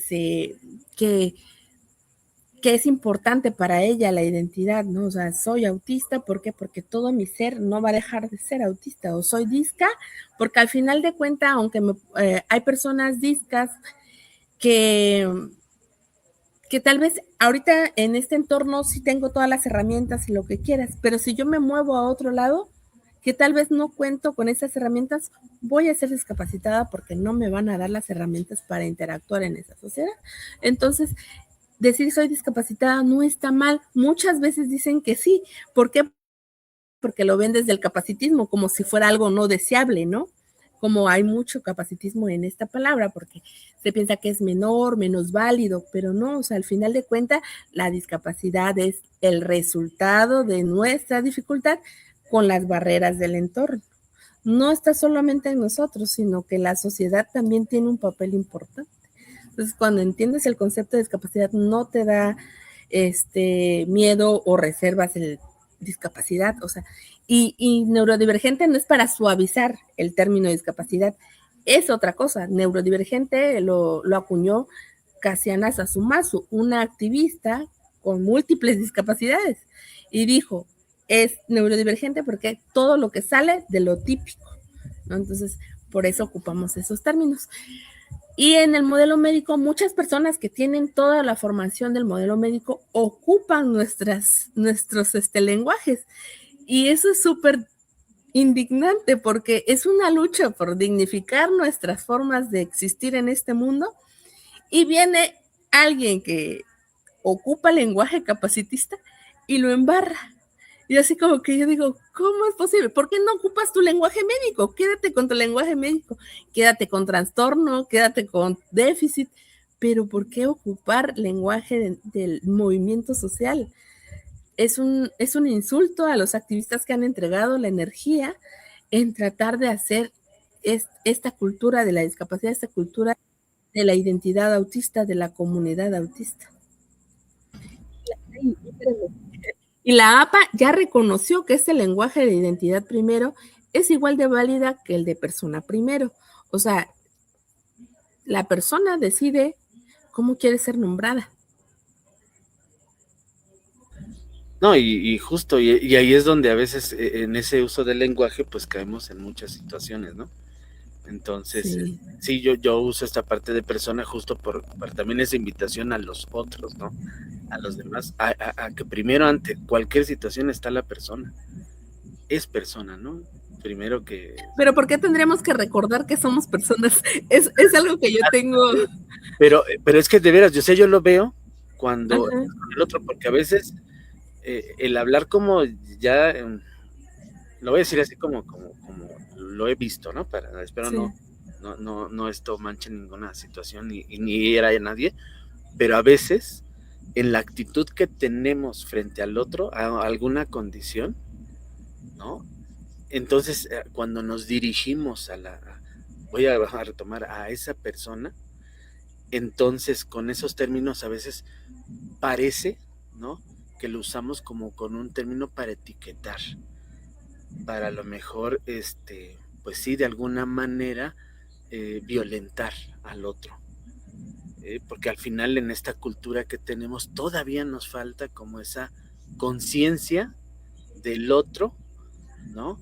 que es importante para ella la identidad, ¿no? O sea, soy autista, ¿por qué? Porque todo mi ser no va a dejar de ser autista, o soy disca, porque al final de cuentas, aunque hay personas discas que, que tal vez ahorita en este entorno sí tengo todas las herramientas y lo que quieras, pero si yo me muevo a otro lado, que tal vez no cuento con esas herramientas, voy a ser discapacitada porque no me van a dar las herramientas para interactuar en esa sociedad. Entonces, decir soy discapacitada no está mal. Muchas veces dicen que sí. ¿Por qué? Porque lo ven desde el capacitismo, como si fuera algo no deseable, ¿no? Como hay mucho capacitismo en esta palabra, porque se piensa que es menor, menos válido, pero no, o sea, al final de cuentas, la discapacidad es el resultado de nuestra dificultad con las barreras del entorno. No está solamente en nosotros, sino que la sociedad también tiene un papel importante. Entonces, cuando entiendes el concepto de discapacidad, no te da miedo o reservas el discapacidad, o sea, y neurodivergente no es para suavizar el término discapacidad, es otra cosa. Neurodivergente lo acuñó Cassiana Sasumasu, una activista con múltiples discapacidades, y dijo, es neurodivergente porque todo lo que sale de lo típico, ¿no? Entonces, por eso ocupamos esos términos. Y en el modelo médico, muchas personas que tienen toda la formación del modelo médico ocupan nuestros lenguajes. Y eso es súper indignante porque es una lucha por dignificar nuestras formas de existir en este mundo. Y viene alguien que ocupa lenguaje capacitista y lo embarra. Y así como que yo digo, ¿cómo es posible? ¿Por qué no ocupas tu lenguaje médico? Quédate con tu lenguaje médico, quédate con trastorno, quédate con déficit, pero ¿por qué ocupar lenguaje del movimiento social? Es un insulto a los activistas que han entregado la energía en tratar de hacer esta cultura de la discapacidad, esta cultura de la identidad autista, de la comunidad autista. Ay, y la APA ya reconoció que este lenguaje de identidad primero es igual de válida que el de persona primero. O sea, la persona decide cómo quiere ser nombrada. No, y justo, y ahí es donde a veces en ese uso del lenguaje, pues caemos en muchas situaciones, ¿no? Entonces, sí, yo uso esta parte de persona justo por también esa invitación a los otros, ¿no? A los demás, a que primero ante cualquier situación está la persona. Es persona, ¿no? Primero que... Pero ¿por qué tendríamos que recordar que somos personas? Es algo que yo tengo... Pero es que de veras, yo lo veo cuando el otro, porque a veces el hablar como ya, lo voy a decir así como lo he visto, ¿no? Espero no esto manche ninguna situación ni era a nadie, pero a veces en la actitud que tenemos frente al otro, a alguna condición, ¿no? Entonces, cuando nos dirigimos voy a retomar a esa persona, entonces con esos términos a veces parece, ¿no? Que lo usamos como con un término para etiquetar, para a lo mejor, pues sí, de alguna manera violentar al otro. Porque al final en esta cultura que tenemos todavía nos falta como esa conciencia del otro, ¿no?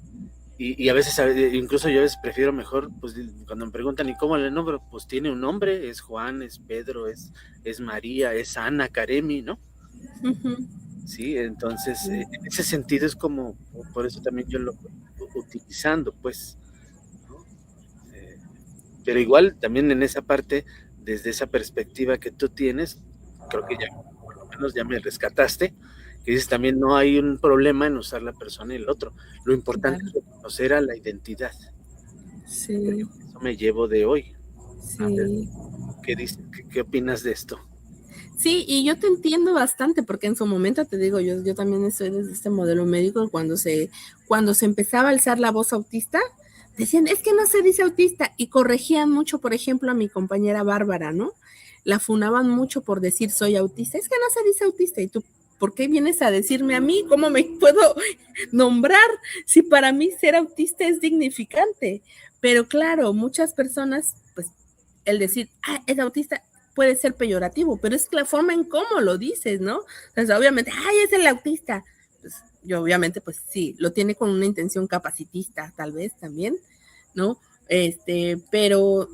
Y a veces, incluso yo a veces prefiero mejor, pues cuando me preguntan, ¿y cómo le nombro? Pues tiene un nombre, es Juan, es Pedro, es María, es Ana Karemi, ¿no? Sí, entonces, en ese sentido es como, por eso también yo lo utilizando, pues, ¿no? Pero igual también en esa parte, desde esa perspectiva que tú tienes, creo que ya, por lo menos ya me rescataste, que dices también no hay un problema en usar la persona y el otro. Lo importante es reconocer a la identidad. Sí. Eso me llevo de hoy. Sí. ¿Qué opinas de esto? Sí, y yo te entiendo bastante, porque en su momento te digo, yo también estoy desde este modelo médico, cuando se empezaba a alzar la voz autista, decían, es que no se dice autista, y corregían mucho, por ejemplo, a mi compañera Bárbara, ¿no? La funaban mucho por decir soy autista, es que no se dice autista, y tú, ¿por qué vienes a decirme a mí? ¿Cómo me puedo nombrar si para mí ser autista es dignificante? Pero claro, muchas personas, pues, el decir, es autista, puede ser peyorativo, pero es la forma en cómo lo dices, ¿no? O sea, obviamente, es el autista. Pues yo obviamente, pues sí, lo tiene con una intención capacitista, tal vez también, ¿no? Pero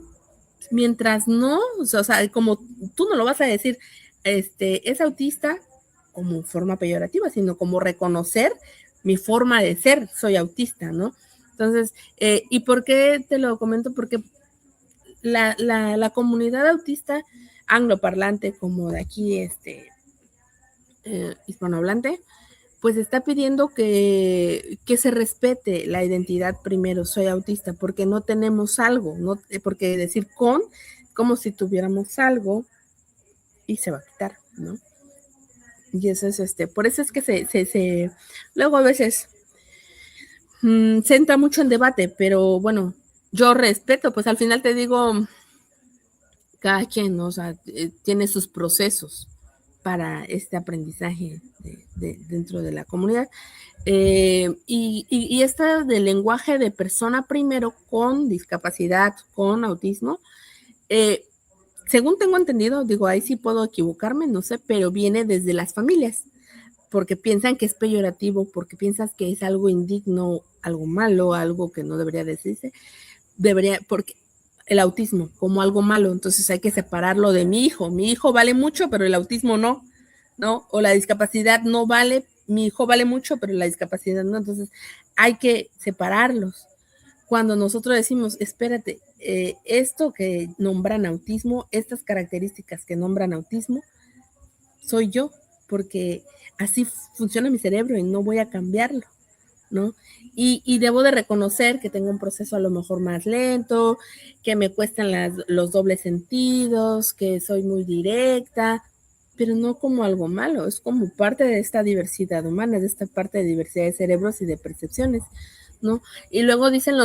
mientras no, o sea, como tú no lo vas a decir, es autista como forma peyorativa, sino como reconocer mi forma de ser, soy autista, ¿no? Entonces, ¿y por qué te lo comento? Porque la comunidad autista angloparlante como de aquí, hispanohablante, pues está pidiendo que se respete la identidad primero, soy autista, porque no tenemos algo, no, porque decir con, como si tuviéramos algo y se va a quitar, ¿no? Y eso es por eso es que luego a veces se entra mucho en debate, pero bueno, yo respeto, pues al final te digo, cada quien, ¿no? O sea, tiene sus procesos para este aprendizaje dentro de la comunidad. Y esta del lenguaje de persona primero con discapacidad, con autismo, eh, según tengo entendido, digo, ahí sí puedo equivocarme, no sé, pero viene desde las familias, porque piensan que es peyorativo, porque piensas que es algo indigno, algo malo, algo que no debería decirse, porque el autismo como algo malo, entonces hay que separarlo de mi hijo vale mucho, pero el autismo no, ¿no? O la discapacidad no vale, mi hijo vale mucho, pero la discapacidad no, entonces hay que separarlos. Cuando nosotros decimos, espérate, esto que nombran autismo, estas características que nombran autismo, soy yo, porque así funciona mi cerebro y no voy a cambiarlo, ¿no? Y debo de reconocer que tengo un proceso a lo mejor más lento, que me cuestan los dobles sentidos, que soy muy directa, pero no como algo malo, es como parte de esta diversidad humana, de esta parte de diversidad de cerebros y de percepciones, ¿no? Y luego dicen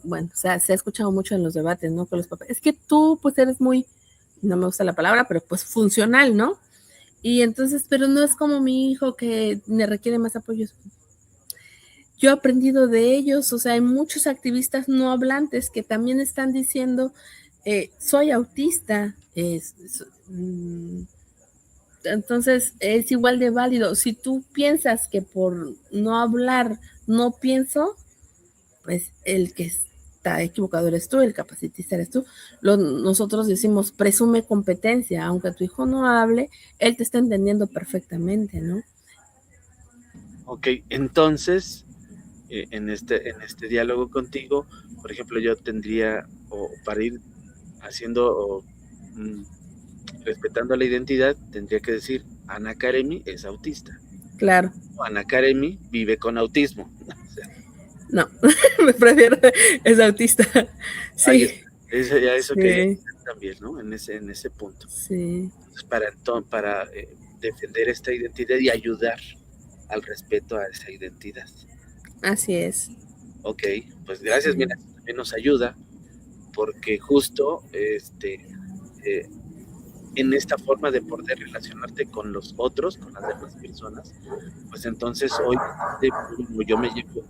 bueno, o sea, se ha escuchado mucho en los debates, ¿no? Con los papás, es que tú pues eres muy, no me gusta la palabra, pero pues funcional, ¿no? Y entonces, pero no es como mi hijo que me requiere más apoyo. Yo he aprendido de ellos, o sea, hay muchos activistas no hablantes que también están diciendo, soy autista, entonces es igual de válido. Si tú piensas que por no hablar no pienso, pues el que está equivocado eres tú, el capacitista eres tú. Nosotros decimos, presume competencia, aunque tu hijo no hable, él te está entendiendo perfectamente, ¿no? Ok, entonces, en este diálogo contigo, por ejemplo, yo tendría, o para ir haciendo, respetando la identidad, tendría que decir, Ana Karemi es autista. Claro. O Ana Karemi vive con autismo. O sea, no, me prefiero, es autista. ahí Sí. está. Eso quería Sí. también, ¿no? En ese punto. Sí. Entonces, para defender esta identidad y ayudar al respeto a esa identidad. Así es. Ok, pues gracias, Sí. mira, también nos ayuda porque justo en esta forma de poder relacionarte con los otros, con las demás personas, pues entonces hoy yo me llevo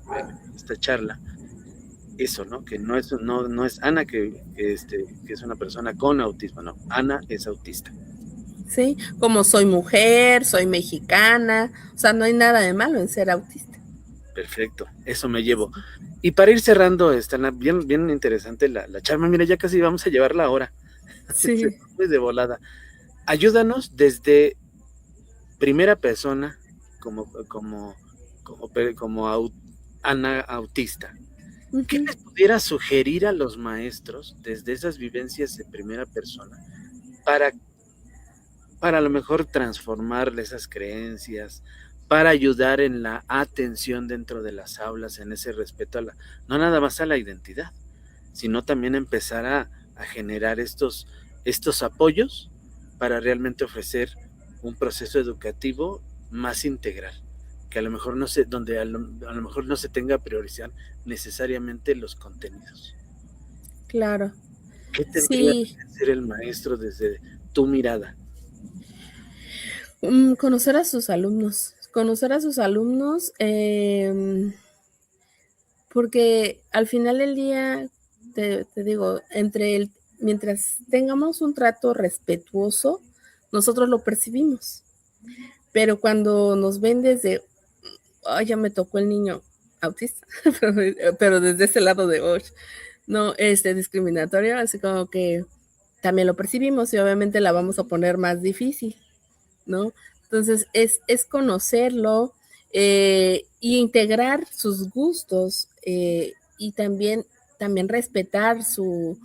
esta charla, eso, ¿no? Que no es Ana que es una persona con autismo, no, Ana es autista. Sí, como soy mujer, soy mexicana, o sea, no hay nada de malo en ser autista. Perfecto, eso me llevo. Y para ir cerrando, está bien, bien interesante la charla. Mira, ya casi vamos a llevar la hora. Sí. De volada. Ayúdanos desde primera persona como Ana autista. ¿Qué les pudiera sugerir a los maestros desde esas vivencias de primera persona para a lo mejor transformar esas creencias, para ayudar en la atención dentro de las aulas, en ese respeto no nada más a la identidad, sino también empezar a generar estos apoyos para realmente ofrecer un proceso educativo más integral, que a lo mejor no se, donde a lo mejor no se tenga priorizar necesariamente los contenidos. Claro. ¿Qué tendría Sí, que hacer el maestro desde tu mirada? conocer a sus alumnos, porque al final del día, te digo, mientras tengamos un trato respetuoso, nosotros lo percibimos, pero cuando nos ven desde, ay, ya me tocó el niño autista, pero desde ese lado de, hoy, no, discriminatorio, así como que también lo percibimos y obviamente la vamos a poner más difícil, ¿no? Entonces es conocerlo y integrar sus gustos y también respetar uh,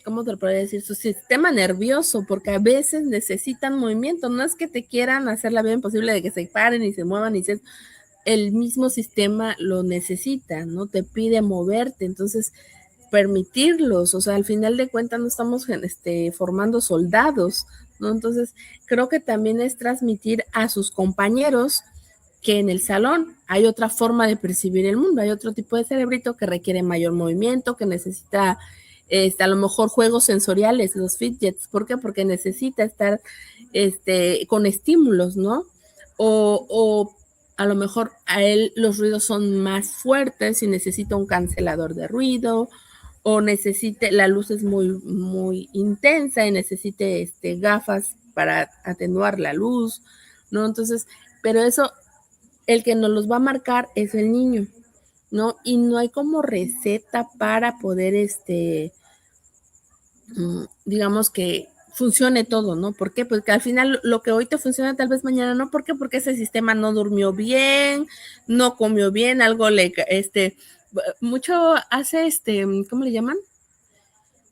¿cómo te lo podría decir? Su sistema nervioso, porque a veces necesitan movimiento, no es que te quieran hacer la vida imposible de que se paren y se muevan y el mismo sistema lo necesita, ¿no? Te pide moverte, entonces permitirlos, o sea, al final de cuentas no estamos formando soldados, ¿no? Entonces, creo que también es transmitir a sus compañeros que en el salón hay otra forma de percibir el mundo, hay otro tipo de cerebrito que requiere mayor movimiento, que necesita a lo mejor juegos sensoriales, los fidgets, ¿por qué? Porque necesita estar con estímulos, ¿no? O a lo mejor a él los ruidos son más fuertes y necesita un cancelador de ruido, o necesite, la luz es muy, muy intensa y necesite gafas para atenuar la luz, ¿no? Entonces, pero eso, el que nos los va a marcar es el niño, ¿no? Y no hay como receta para poder, digamos que funcione todo, ¿no? ¿Por qué? Porque al final lo que hoy te funciona tal vez mañana no. ¿Por qué? Porque ese sistema no durmió bien, no comió bien, algo mucho hace ¿cómo le llaman?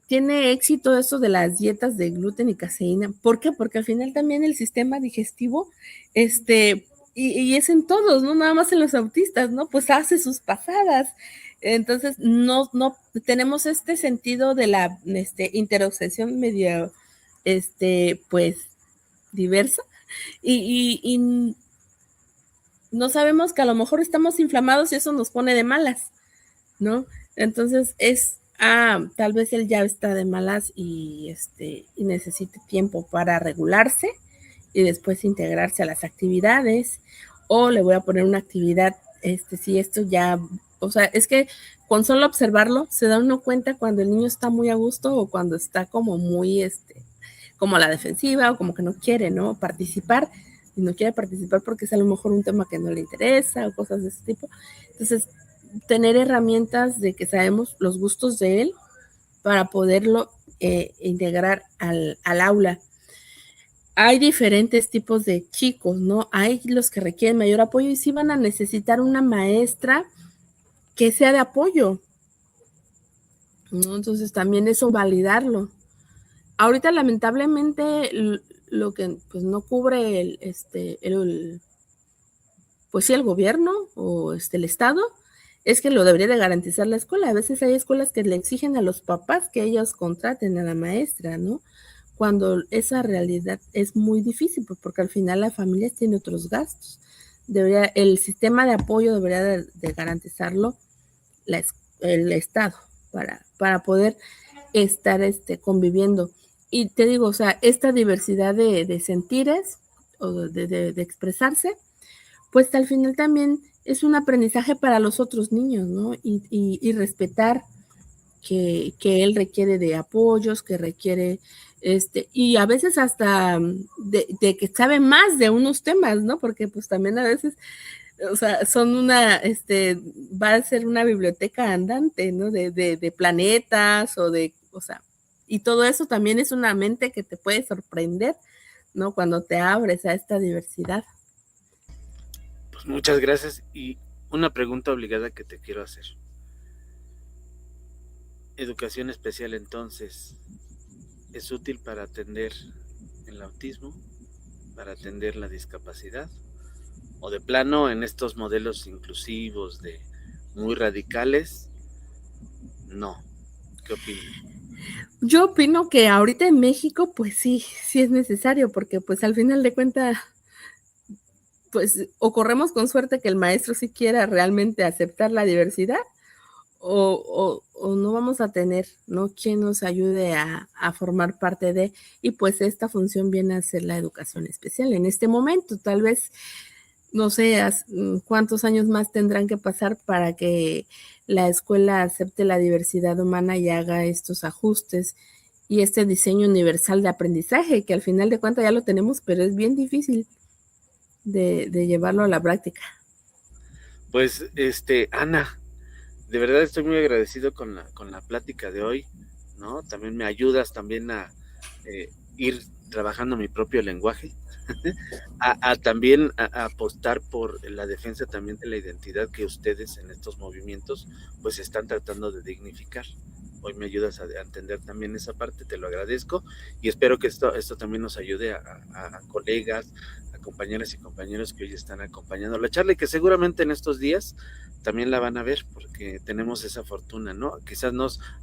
Tiene éxito eso de las dietas de gluten y caseína. ¿Por qué? Porque al final también el sistema digestivo, y es en todos, no nada más en los autistas, ¿no? Pues hace sus pasadas. Entonces, no tenemos este sentido de la interobsesión medio, pues, diversa. Y no sabemos que a lo mejor estamos inflamados y eso nos pone de malas, ¿no? Entonces tal vez él ya está de malas y necesite tiempo para regularse y después integrarse a las actividades, o le voy a poner una actividad, si esto ya, o sea, es que con solo observarlo se da uno cuenta cuando el niño está muy a gusto o cuando está como muy, como a la defensiva o como que no quiere, ¿no? Participar y no quiere participar porque es a lo mejor un tema que no le interesa o cosas de ese tipo. Entonces, tener herramientas de que sabemos los gustos de él para poderlo integrar al aula. Hay diferentes tipos de chicos, ¿no? Hay los que requieren mayor apoyo y sí van a necesitar una maestra que sea de apoyo, ¿no? Entonces también eso validarlo. Ahorita lamentablemente lo que pues no cubre pues sí, el gobierno o el Estado, es que lo debería de garantizar la escuela. A veces hay escuelas que le exigen a los papás que ellos contraten a la maestra, ¿no? Cuando esa realidad es muy difícil, pues porque al final la familia tiene otros gastos. El sistema de apoyo debería de garantizarlo el Estado para poder estar conviviendo. Y te digo, o sea, esta diversidad de sentires o de expresarse, pues al final también es un aprendizaje para los otros niños, ¿no? Y respetar que él requiere de apoyos, que requiere, y a veces hasta de que sabe más de unos temas, ¿no? Porque pues también a veces, o sea, va a ser una biblioteca andante, ¿no? De planetas o sea, y todo eso también es una mente que te puede sorprender, ¿no? Cuando te abres a esta diversidad. Pues muchas gracias y una pregunta obligada que te quiero hacer. Educación especial entonces es útil para atender el autismo, para atender la discapacidad, o de plano en estos modelos inclusivos de muy radicales, no. ¿Qué opinas? Yo opino que ahorita en México, pues sí es necesario, porque pues al final de cuentas, pues o corremos con suerte que el maestro sí quiera realmente aceptar la diversidad, o no vamos a tener, ¿no? Quien nos ayude a formar parte de, y pues esta función viene a ser la educación especial en este momento. Tal vez, no sé, cuántos años más tendrán que pasar para que la escuela acepte la diversidad humana y haga estos ajustes y este diseño universal de aprendizaje, que al final de cuentas ya lo tenemos, pero es bien difícil de llevarlo a la práctica. Pues, Ana, de verdad estoy muy agradecido con la plática de hoy, ¿no? También me ayudas también a ir trabajando mi propio lenguaje, a también a apostar por la defensa también de la identidad que ustedes en estos movimientos pues están tratando de dignificar. Hoy me ayudas a entender también esa parte, te lo agradezco y espero que esto también nos ayude a colegas, a compañeras y compañeros que hoy están acompañando la charla y que seguramente en estos días también la van a ver porque tenemos esa fortuna, ¿no? Quizás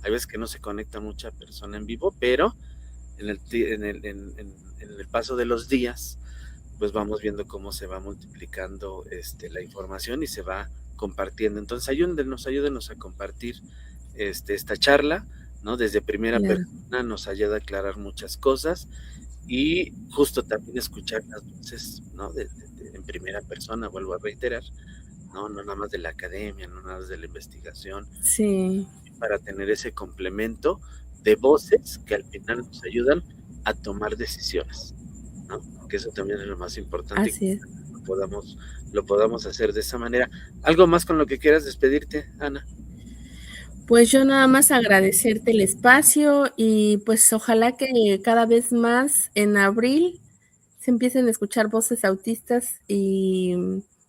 hay veces que no se conecta mucha persona en vivo, pero en el paso de los días, pues vamos viendo cómo se va multiplicando la información y se va compartiendo. Entonces, ayúdenos a compartir esta charla, ¿no? Desde primera Claro. persona nos ayuda a aclarar muchas cosas y justo también escuchar las voces, ¿no? En primera persona, vuelvo a reiterar, ¿no? No nada más de la academia, no nada más de la investigación, Sí. para tener ese complemento de voces que al final nos ayudan a tomar decisiones, ¿no? Que eso también es lo más importante y que Así es. lo podamos hacer de esa manera. ¿Algo más con lo que quieras despedirte, Ana? Pues yo nada más agradecerte el espacio y pues ojalá que cada vez más en abril se empiecen a escuchar voces autistas y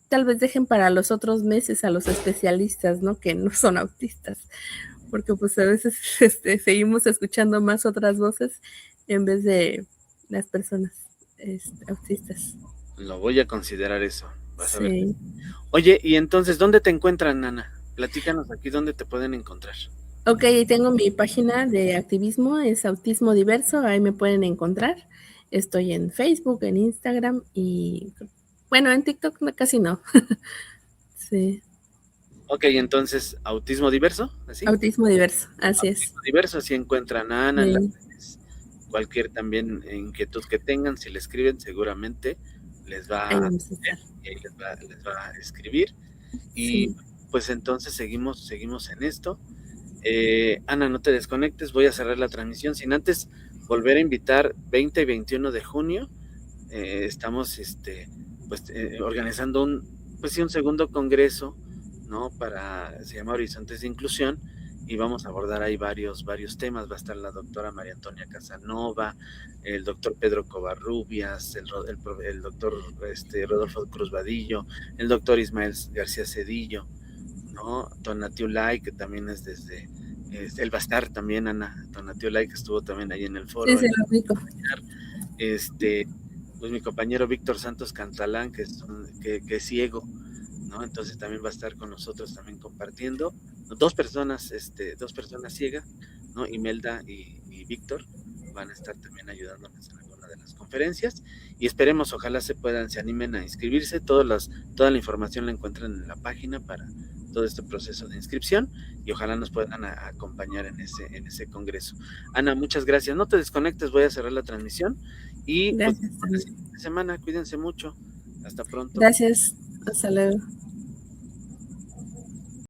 tal vez dejen para los otros meses a los especialistas, ¿no? Que no son autistas, porque pues a veces seguimos escuchando más otras voces en vez de las personas autistas. Lo voy a considerar eso, vas a ver. Sí. Oye, y entonces, ¿dónde te encuentran, Ana? Platícanos aquí dónde te pueden encontrar. Ok, tengo mi página de activismo, es Autismo Diverso, ahí me pueden encontrar. Estoy en Facebook, en Instagram y bueno, en TikTok casi no. Sí, Ok, entonces, Autismo Diverso, ¿así? Autismo Diverso, así es. Autismo Diverso, así encuentran a Ana en las Sí, redes. Cualquier también inquietud que tengan, si le escriben, seguramente les va ahí a vamos a atender estar. y ahí les va a escribir. Y Sí, pues entonces seguimos en esto. Ana, no te desconectes, voy a cerrar la transmisión sin antes volver a invitar 20 y 21 de junio. Estamos pues, organizando un segundo congreso, ¿no? Se llama Horizontes de Inclusión y vamos a abordar ahí varios temas. Va a estar la doctora María Antonia Casanova, el doctor Pedro Covarrubias, el doctor Rodolfo Cruz Vadillo, el doctor Ismael García Cedillo, ¿no? Tonatiuh Lai, que también es él va a estar también, Ana, Tonatiuh Lai, que estuvo también ahí en el sí, foro, sí, lo ubico. este, pues mi compañero Víctor Santos Cantalán, que es ciego, ¿no? Entonces también va a estar con nosotros también compartiendo, dos personas ciegas, ¿no? Imelda y Víctor van a estar también ayudándonos en alguna de las conferencias y esperemos, ojalá se animen a inscribirse, toda la información la encuentran en la página para todo este proceso de inscripción y ojalá nos puedan acompañar en ese congreso. Ana, muchas gracias. No te desconectes, voy a cerrar la transmisión y pues Gracias la también. siguiente semana, cuídense mucho. Hasta pronto. Gracias, hasta luego.